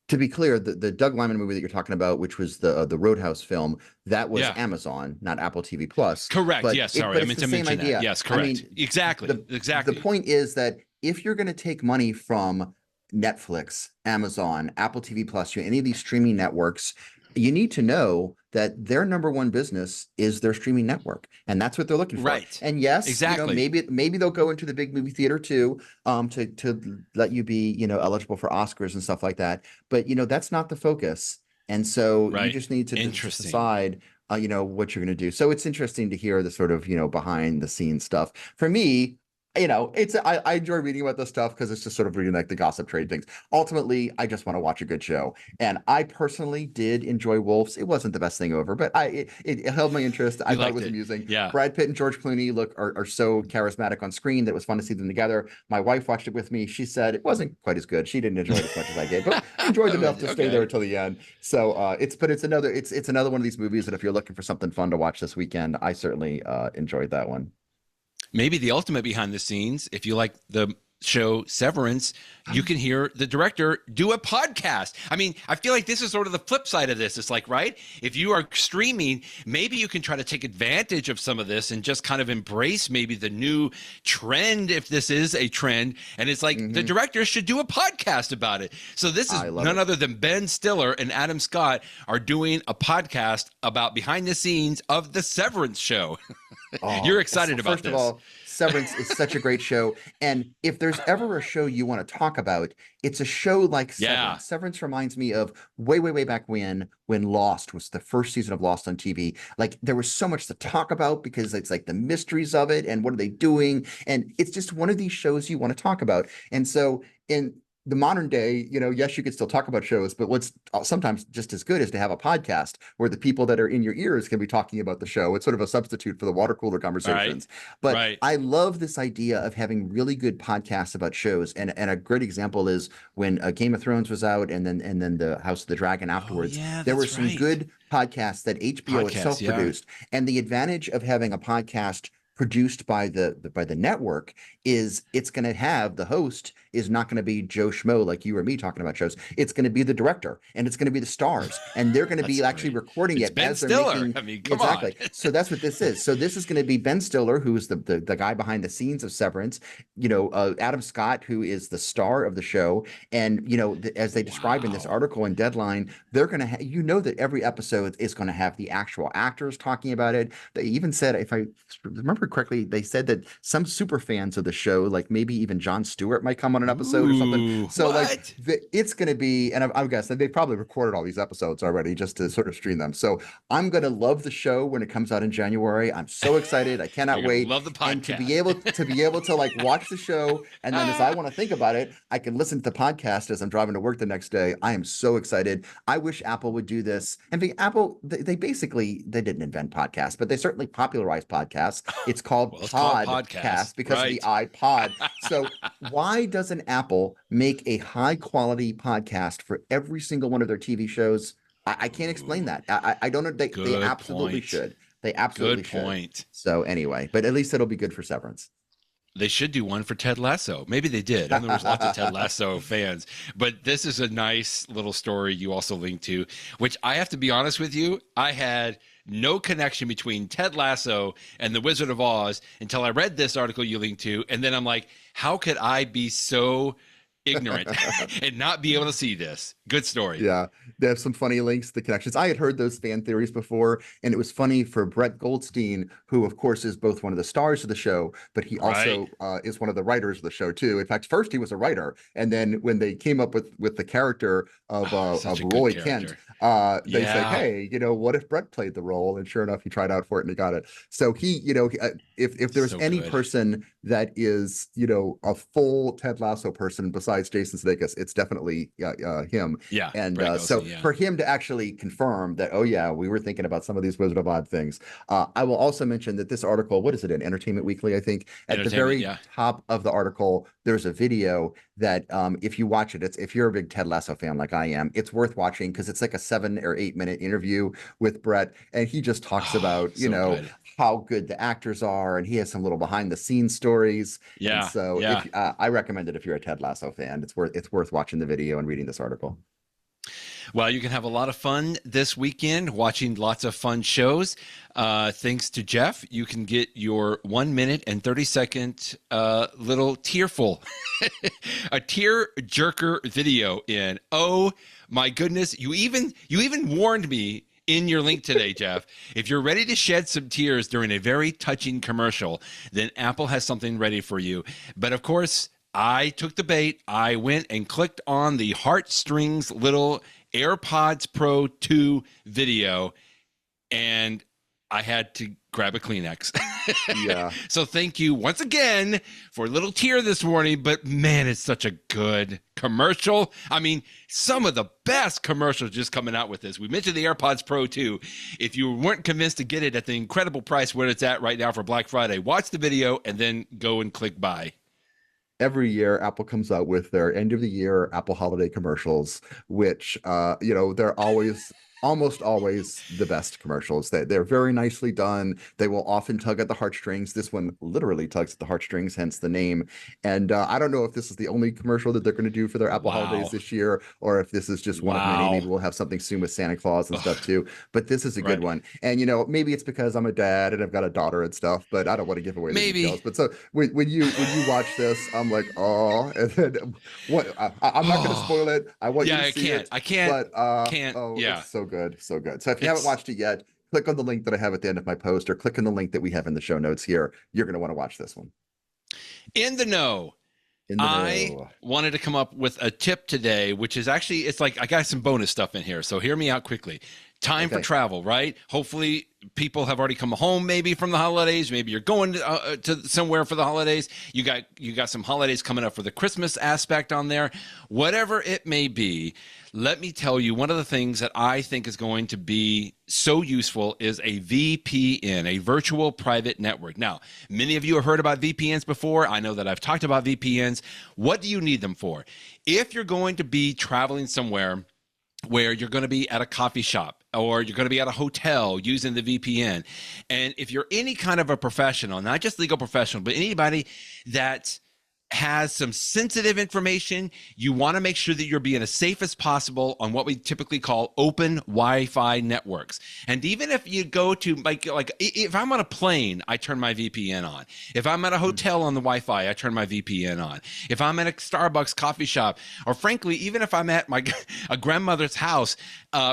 To be clear, the Doug Liman movie that you're talking about, which was the Roadhouse film, that was Amazon, not Apple TV Plus. Correct. But yes. Sorry, I meant to mention that. Yes. Correct. I mean, exactly. The point is that if you're going to take money from Netflix, Amazon, Apple TV Plus, any of these streaming networks, you need to know that their number one business is their streaming network, and that's what they're looking for. Right. And yes, exactly. Maybe they'll go into the big movie theater too, to let you be, eligible for Oscars and stuff like that. But that's not the focus, and so you just need to decide, what you're going to do. So it's interesting to hear the sort of behind the scenes stuff. For me, I enjoy reading about this stuff because it's just sort of reading like the gossip trade things. Ultimately, I just want to watch a good show. And I personally did enjoy Wolves. It wasn't the best thing ever, but it held my interest. I thought it was amusing. Yeah. Brad Pitt and George Clooney are so charismatic on screen that it was fun to see them together. My wife watched it with me. She said it wasn't quite as good. She didn't enjoy it as much as I did, but enjoyed enough to stay there until the end. So it's another one of these movies that if you're looking for something fun to watch this weekend, I certainly enjoyed that one. Maybe the ultimate behind the scenes, if you like the show Severance, you can hear the director do a podcast. I mean, I feel like this is sort of the flip side of this. It's like, right, if you are streaming, maybe you can try to take advantage of some of this and just kind of embrace maybe the new trend, if this is a trend. And it's like the director should do a podcast about it. So this is none other than Ben Stiller and Adam Scott are doing a podcast about behind the scenes of the Severance show. You're excited about this. First of all, Severance is such a great show. And if there's ever a show you want to talk about, it's a show like Severance. Yeah. Severance reminds me of way back when Lost was the first season of Lost on TV. Like, there was so much to talk about because it's like the mysteries of it and what are they doing? And it's just one of these shows you want to talk about. And so the modern day, yes, you could still talk about shows, but what's sometimes just as good is to have a podcast where the people that are in your ears can be talking about the show. It's sort of a substitute for the water cooler conversations. But Right. I love this idea of having really good podcasts about shows. And a great example is when Game of Thrones was out, and then the House of the Dragon Oh, afterwards. yeah, There were that's some right. good podcasts that HBO itself produced. And the advantage of having a podcast produced by the network is it's going to have the host is not going to be Joe Schmo like you or me talking about shows. It's going to be the director, and it's going to be the stars, and they're going to be actually recording it Ben as they're Stiller. making. I mean, come on. Exactly. So that's what this is. So this is going to be Ben Stiller, who is the guy behind the scenes of Severance. Adam Scott, who is the star of the show, and as they describe in this article in Deadline, they're going to that every episode is going to have the actual actors talking about it. They even said, if I remember correctly, they said that some super fans of the show, like maybe even Jon Stewart, might come on an episode or something. So it's going to be, and I'm guessing they probably recorded all these episodes already just to sort of stream them. So I'm going to love the show when it comes out in January. I'm so excited. I cannot wait. Love the podcast. And to be able to like watch the show, and then as I want to think about it, I can listen to the podcast as I'm driving to work the next day. I am so excited. I wish Apple would do this. And Apple, they didn't invent podcasts, but they certainly popularized podcasts. It's called podcast because of the iPod. So why doesn't Apple make a high quality podcast for every single one of their TV shows? I can't explain that. I don't know. They absolutely should. They absolutely should. Good point. So anyway, but at least it'll be good for Severance. They should do one for Ted Lasso. Maybe they did. I know there's lots of Ted Lasso fans, but this is a nice little story you also linked to, which I have to be honest with you, I had no connection between Ted Lasso and The Wizard of Oz until I read this article you linked to. And then I'm like, how could I be so ignorant and not be able to see this? Good story. Yeah, they have some funny links, the connections. I had heard those fan theories before, and it was funny for Brett Goldstein, who of course is both one of the stars of the show, but he also is one of the writers of the show too. In fact, first he was a writer, and then when they came up with the character of Roy Kent, they said, hey, what if Brett played the role? And sure enough, he tried out for it and he got it. So he, if there's any person that is, a full Ted Lasso person besides Jason Sudeikis, it's definitely him. Yeah. And for him to actually confirm that, oh yeah, we were thinking about some of these Wizard of Oz things. I will also mention that this article, what is it, in Entertainment Weekly, I think, at the very top of the article, there's a video that if you watch it, if you're a big Ted Lasso fan like I am, it's worth watching because it's like a 7 or 8 minute interview with Brett, and he just talks about how good the actors are, and he has some little behind the scenes stories. Yeah. And so I recommend it if you're a Ted Lasso fan. It's worth watching the video and reading this article. Well, you can have a lot of fun this weekend watching lots of fun shows. Thanks to Jeff, you can get your 1 minute and 30-second little tearful, a tear jerker video in. Oh my goodness. You even warned me in your link today, Jeff. If you're ready to shed some tears during a very touching commercial, then Apple has something ready for you. But of course, I took the bait. I went and clicked on the Heartstrings little AirPods Pro 2 video, and I had to grab a Kleenex. Yeah. So thank you once again for a little tear this morning, but man, it's such a good commercial. I mean, some of the best commercials just coming out with this. We mentioned the AirPods Pro 2. If you weren't convinced to get it at the incredible price where it's at right now for Black Friday, watch the video and then go and click buy. Every year Apple comes out with their end of the year Apple holiday commercials, which they're almost always the best commercials. They're very nicely done. They will often tug at the heartstrings. This one literally tugs at the heartstrings, hence the name. And I don't know if this is the only commercial that they're going to do for their Apple holidays this year, or if this is just one of many. Maybe we'll have something soon with Santa Claus and stuff too. But this is a good one. And maybe it's because I'm a dad and I've got a daughter and stuff, but I don't want to give away the details. But so when you watch this, I'm like, oh, and then what? I'm not going to spoil it. I want you to see it. I can't. But can't. It's so good. So good. So if you haven't watched it yet, click on the link that I have at the end of my post, or click on the link that we have in the show notes here. You're going to want to watch this one. In the know. I wanted to come up with a tip today, which is actually, it's like I got some bonus stuff in here. So hear me out quickly. Time for travel, right? Hopefully people have already come home maybe from the holidays. Maybe you're going to somewhere for the holidays. You got some holidays coming up for the Christmas aspect on there. Whatever it may be, let me tell you, one of the things that I think is going to be so useful is a VPN, a virtual private network. Now, many of you have heard about VPNs before. I know that I've talked about VPNs. What do you need them for? If you're going to be traveling somewhere where you're going to be at a coffee shop or you're going to be at a hotel using the VPN. And if you're any kind of a professional, not just legal professional, but anybody that has some sensitive information, you want to make sure that you're being as safe as possible on what we typically call open Wi-Fi networks. And even if you go to like if I'm on a plane, I turn my VPN on. If I'm at a hotel on the Wi-Fi, I turn my VPN on. If I'm at a Starbucks coffee shop, or frankly, even if I'm at a grandmother's house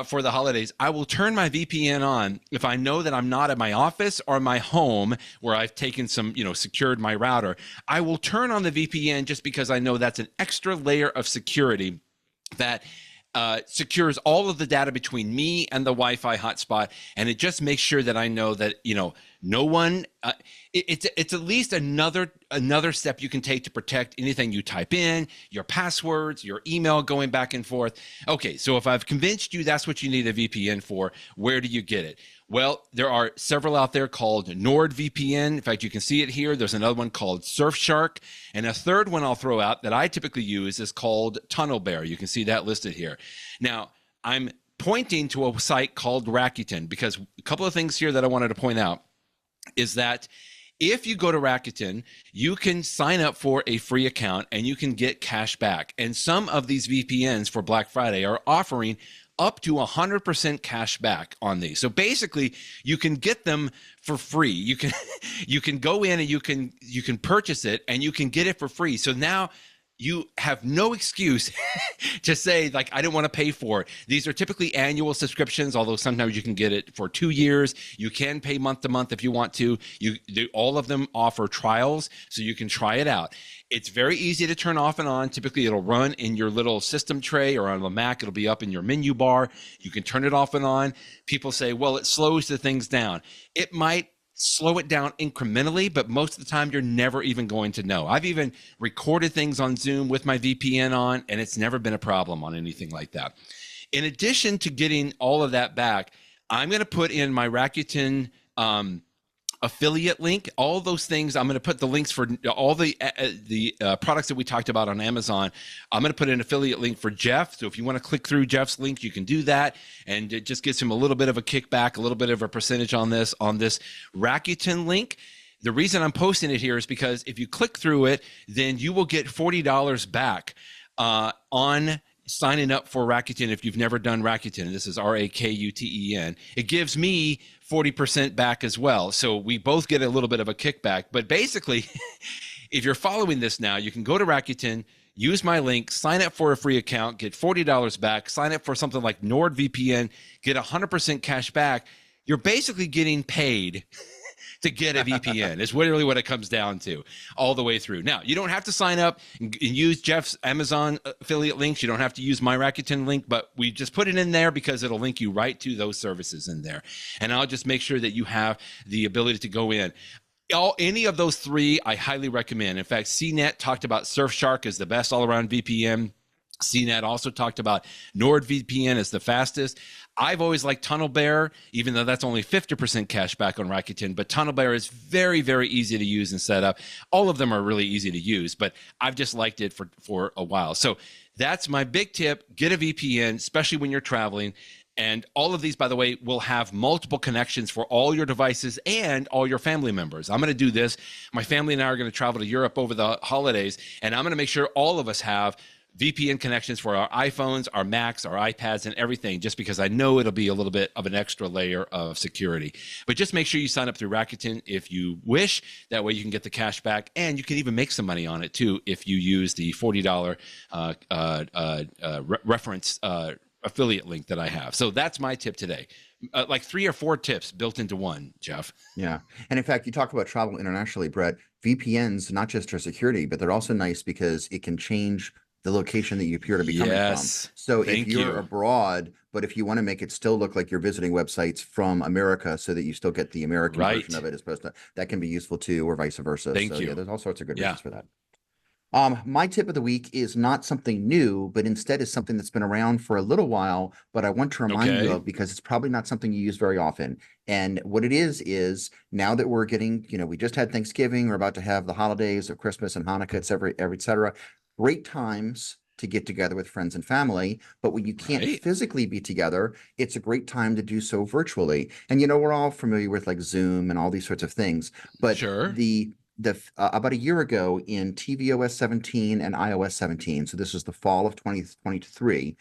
for the holidays, I will turn my VPN on if I know that I'm not at my office or my home where I've taken some, secured my router. I will turn on the VPN just because I know that's an extra layer of security that secures all of the data between me and the Wi-Fi hotspot, and it just makes sure that I know that no one. It's at least another step you can take to protect anything you type in, your passwords, your email going back and forth. Okay, so if I've convinced you that's what you need a VPN for, where do you get it? Well, there are several out there called NordVPN. In fact, you can see it here. There's another one called Surfshark. And a third one I'll throw out that I typically use is called TunnelBear. You can see that listed here. Now, I'm pointing to a site called Rakuten because a couple of things here that I wanted to point out is that if you go to Rakuten, you can sign up for a free account and you can get cash back. And some of these VPNs for Black Friday are offering up to 100% cash back on these. So basically, you can get them for free. You can go in and you can purchase it and you can get it for free. So now you have no excuse to say, like, I didn't want to pay for it. These are typically annual subscriptions, although sometimes you can get it for 2 years. You can pay month to month if you want to. All of them offer trials, so you can try it out. It's very easy to turn off and on. Typically, it'll run in your little system tray, or on the Mac, it'll be up in your menu bar. You can turn it off and on. People say, well, it slows the things down. It might slow it down incrementally, but most of the time you're never even going to know. I've even recorded things on Zoom with my VPN on, and it's never been a problem on anything like that. In addition to getting all of that back, I'm going to put in my Rakuten affiliate link. All those things, I'm going to put the links for all the products that we talked about on Amazon. I'm going to put an affiliate link for Jeff. So if you want to click through Jeff's link, you can do that. And it just gives him a little bit of a kickback, a little bit of a percentage on this Rakuten link. The reason I'm posting it here is because if you click through it, then you will get $40 back on signing up for Rakuten if you've never done Rakuten. This is Rakuten. It gives me 40% back as well. So we both get a little bit of a kickback. But basically, if you're following this now, you can go to Rakuten, use my link, sign up for a free account, get $40 back, sign up for something like NordVPN, get 100% cash back. You're basically getting paid to get a VPN. Is literally what it comes down to all the way through. Now, you don't have to sign up and use Jeff's Amazon affiliate links. You don't have to use my Rakuten link, but we just put it in there because it'll link you right to those services in there. And I'll just make sure that you have the ability to go in. Any of those three, I highly recommend. In fact, CNET talked about Surfshark as the best all-around VPN. CNET also talked about NordVPN as the fastest. I've always liked TunnelBear, even though that's only 50% cash back on Rakuten. But TunnelBear is very, very easy to use and set up. All of them are really easy to use, but I've just liked it for a while. So that's my big tip. Get a VPN, especially when you're traveling. And all of these, by the way, will have multiple connections for all your devices and all your family members. I'm going to do this. My family and I are going to travel to Europe over the holidays, and I'm going to make sure all of us have VPN connections for our iPhones, our Macs, our iPads, and everything, just because I know it'll be a little bit of an extra layer of security. But just make sure you sign up through Rakuten if you wish. That way you can get the cash back, and you can even make some money on it, too, if you use the $40 reference affiliate link that I have. So that's my tip today. Like 3 or 4 tips built into one, Jeff. Yeah. And in fact, you talk about travel internationally, Brett. VPNs, not just for security, but they're also nice because it can change the location that you appear to be coming from. Yes. So if Thank you're you. abroad, but if you want to make it still look like you're visiting websites from America so that you still get the American version of Right. it as opposed to that can be useful too, or vice versa. So Thank yeah, you. there's all sorts of good Yeah. reasons for that. My tip of the week is not something new, but instead is something that's been around for a little while, but I want to remind you Okay. of because it's probably not something you use very often. And what it is now that we're getting, we just had Thanksgiving, we're about to have the holidays of Christmas and Hanukkah, et cetera. Great times to get together with friends and family, but when you can't Right. physically be together, it's a great time to do so virtually. And we're all familiar with like Zoom and all these sorts of things, but Sure. the about a year ago in tvOS 17 and iOS 17, so this is the fall of 2023,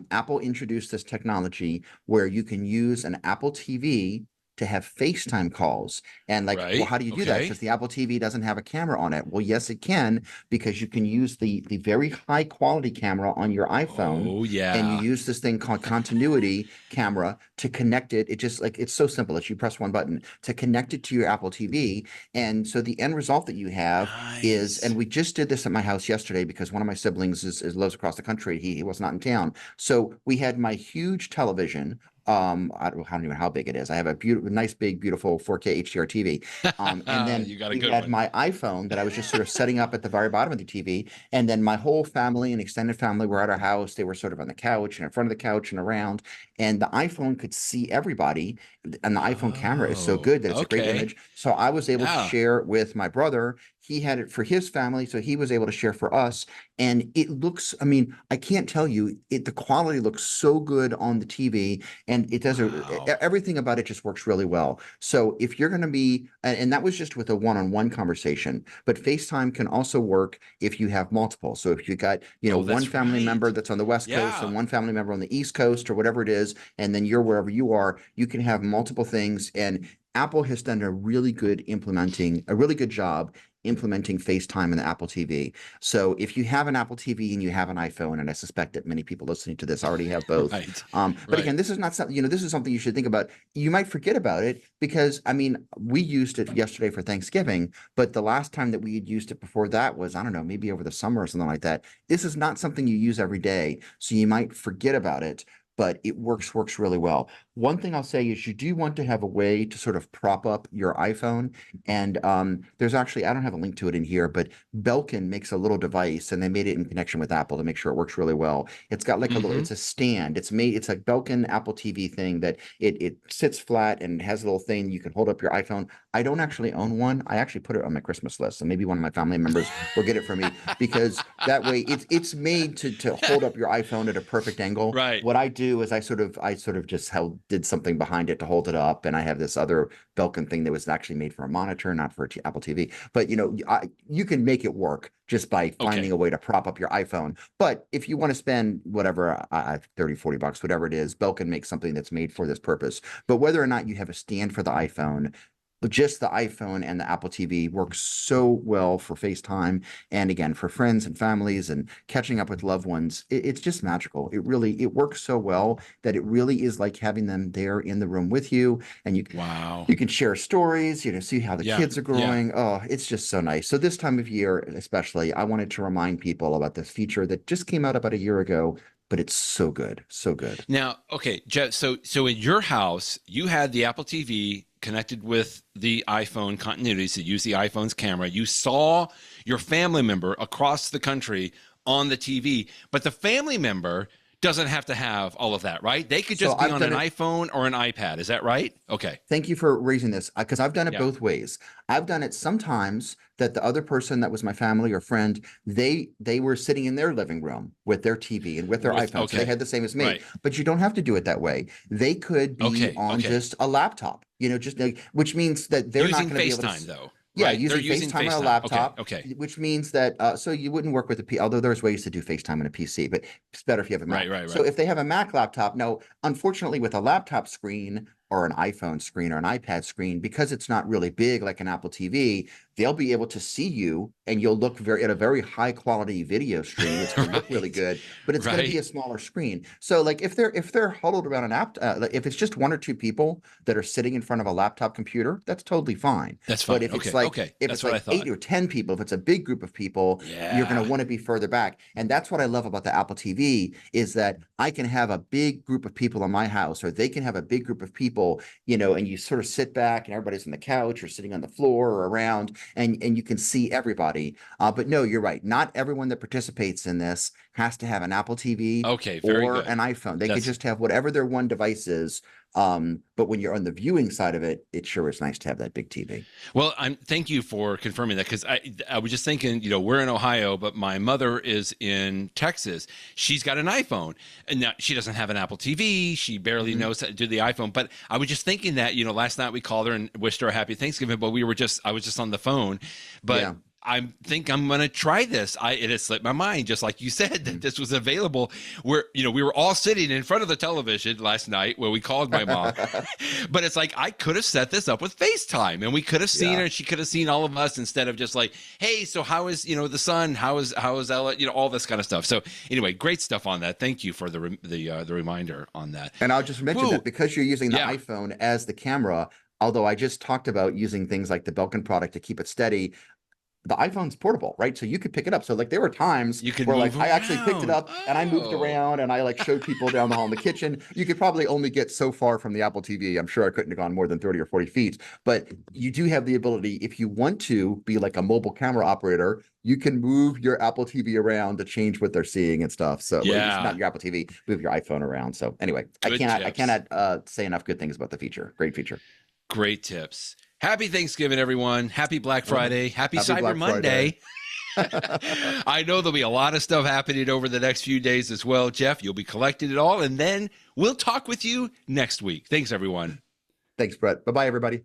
Apple introduced this technology where you can use an Apple TV to have FaceTime calls. And like, well, Right. how do you do that? Okay. Because the Apple TV doesn't have a camera on it. Well, yes, it can, because you can use the very high quality camera on your iPhone, Oh, and you yeah. use this thing called continuity camera to connect it. It just like it's so simple. It's you press one button to connect it to your Apple TV. And so the end result that you have is, and Nice. we just did this at my house yesterday because one of my siblings is lives across the country. He was not in town. So we had my huge television. I don't know how big it is. I have a beautiful, nice, big, beautiful 4K HDR TV. And then You got a we good had one. my iPhone that I was just sort of setting up at the very bottom of the TV. And then my whole family and extended family were at our house. They were sort of on the couch and in front of the couch and around. And the iPhone could see everybody. And the iPhone camera is so Oh, good that it's a great okay. image. So I was able to Yeah. share with my brother. He had it for his family, so he was able to share for us. And it looks, I mean, I can't tell you, the quality looks so good on the TV, and it does Wow. everything about it just works really well. So if you're going to be, and that was just with a one-on-one conversation, but FaceTime can also work if you have multiple. So if you got, Oh, one that's family member right. that's on the West Coast and Yeah. one family member on the East Coast or whatever it is, and then you're wherever you are, you can have multiple things. And Apple has done a really good job implementing FaceTime in the Apple TV. So if you have an Apple TV and you have an iPhone, and I suspect that many people listening to this already have both, Right. but Right. again, this is not something, this is something you should think about. You might forget about it because, I mean, we used it yesterday for Thanksgiving, but the last time that we had used it before that was, I don't know, maybe over the summer or something like that. This is not something you use every day, so you might forget about it, but it works really well. One thing I'll say is you do want to have a way to sort of prop up your iPhone. And there's actually, I don't have a link to it in here, but Belkin makes a little device and they made it in connection with Apple to make sure it works really well. It's got like a little, Mm-hmm. it's a stand. It's a Belkin Apple TV thing that it sits flat and has a little thing you can hold up your iPhone. I don't actually own one. I actually put it on my Christmas list. So maybe one of my family members will get it for me because that way it's made to hold up your iPhone at a perfect angle. Right. What I do is I sort of just did something behind it to hold it up, and I have this other Belkin thing that was actually made for a monitor, not for Apple TV. But you can make it work just by finding Okay. a way to prop up your iPhone. But if you want to spend whatever, 30, $40, whatever it is, Belkin makes something that's made for this purpose. But whether or not you have a stand for the iPhone, just the iPhone and the Apple TV works so well for FaceTime and again for friends and families and catching up with loved ones. It's just magical. It works so well that it really is like having them there in the room with you, and Wow. you can share stories, see how the Yeah. kids are Yeah. growing. Oh, it's just so nice. So this time of year, especially, I wanted to remind people about this feature that just came out about a year ago, but it's so good, so good. Now, okay, Jeff, so in your house, you had the Apple TV connected with the iPhone continuity, so use the iPhone's camera. You saw your family member across the country on the TV, but the family member doesn't have to have all of that, right? They could So just be I've on done an it. iPhone or an iPad. Is that right? Okay. Thank you for raising this because I've done it Yeah. both ways. I've done it sometimes that the other person that was my family or friend, they were sitting in their living room with their TV and with their With iPhone. So they okay. had the same as me. Right. But you don't have to do it that way. They could be Okay. on Okay. just a laptop, just like, which means that they're not Using going to be able to FaceTime though, yeah, right? They're using using FaceTime on a FaceTime. Okay. laptop, Okay. which means that so you wouldn't work with a P, although there's ways to do FaceTime on a PC, but it's better if you have a Right, Mac. right, So right. if they have a Mac laptop, no, unfortunately with a laptop screen or an iPhone screen or an iPad screen, because it's not really big like an Apple TV, they'll be able to see you and you'll look at a very high quality video stream. It's going to look really good, but it's going to be a smaller screen. So like if they're huddled around an app, if it's just 1 or 2 people that are sitting in front of a laptop computer, that's totally fine. That's fine. But if it's if that's it's like 8 or 10 people, if it's a big group of people, you're going to want to be further back. And that's what I love about the Apple TV, is that I can have a big group of people in my house, or they can have a big group of people, you know, and you sort of sit back and everybody's on the couch or sitting on the floor or around, and you can see everybody. But no, you're right. Not everyone that participates in this has to have an Apple TV or an iPhone. They could just have whatever their one device is. But when you're on the viewing side of it, it sure is nice to have that big TV. Well, thank you for confirming that, because I was just thinking, you know, we're in Ohio, but my mother is in Texas. She's got an iPhone, and now she doesn't have an Apple TV. She barely knows how to do the iPhone. But I was just thinking that, you know, last night we called her and wished her a happy Thanksgiving, but I was just on the phone. But I think I'm going to try this. It has slipped my mind, just like you said, that this was available. Where, you know, we were all sitting in front of the television last night where we called my mom. But it's like, I could have set this up with FaceTime, and we could have seen her, and she could have seen all of us, instead of just like, hey, so how is, you know, the sun? How is Ella? You know, all this kind of stuff. So anyway, great stuff on that. Thank you for the reminder on that. And I'll just mention that because you're using the iPhone as the camera, although I just talked about using things like the Belkin product to keep it steady, the iPhone's portable, right? So you could pick it up. So like there were times where like I actually picked it up and I moved around and I like showed people down the hall in the kitchen. You could probably only get so far from the Apple TV. I'm sure I couldn't have gone more than 30 or 40 feet, but you do have the ability, if you want to be like a mobile camera operator, you can move your Apple TV around to change what they're seeing and stuff. So it's not your Apple TV, move your iPhone around. So anyway, I cannot say enough good things about the feature. Great feature. Great tips. Happy Thanksgiving, everyone. Happy Black Friday. Happy Cyber Black Monday. I know there'll be a lot of stuff happening over the next few days as well. Jeff, you'll be collecting it all, and then we'll talk with you next week. Thanks, everyone. Thanks, Brett. Bye-bye, everybody.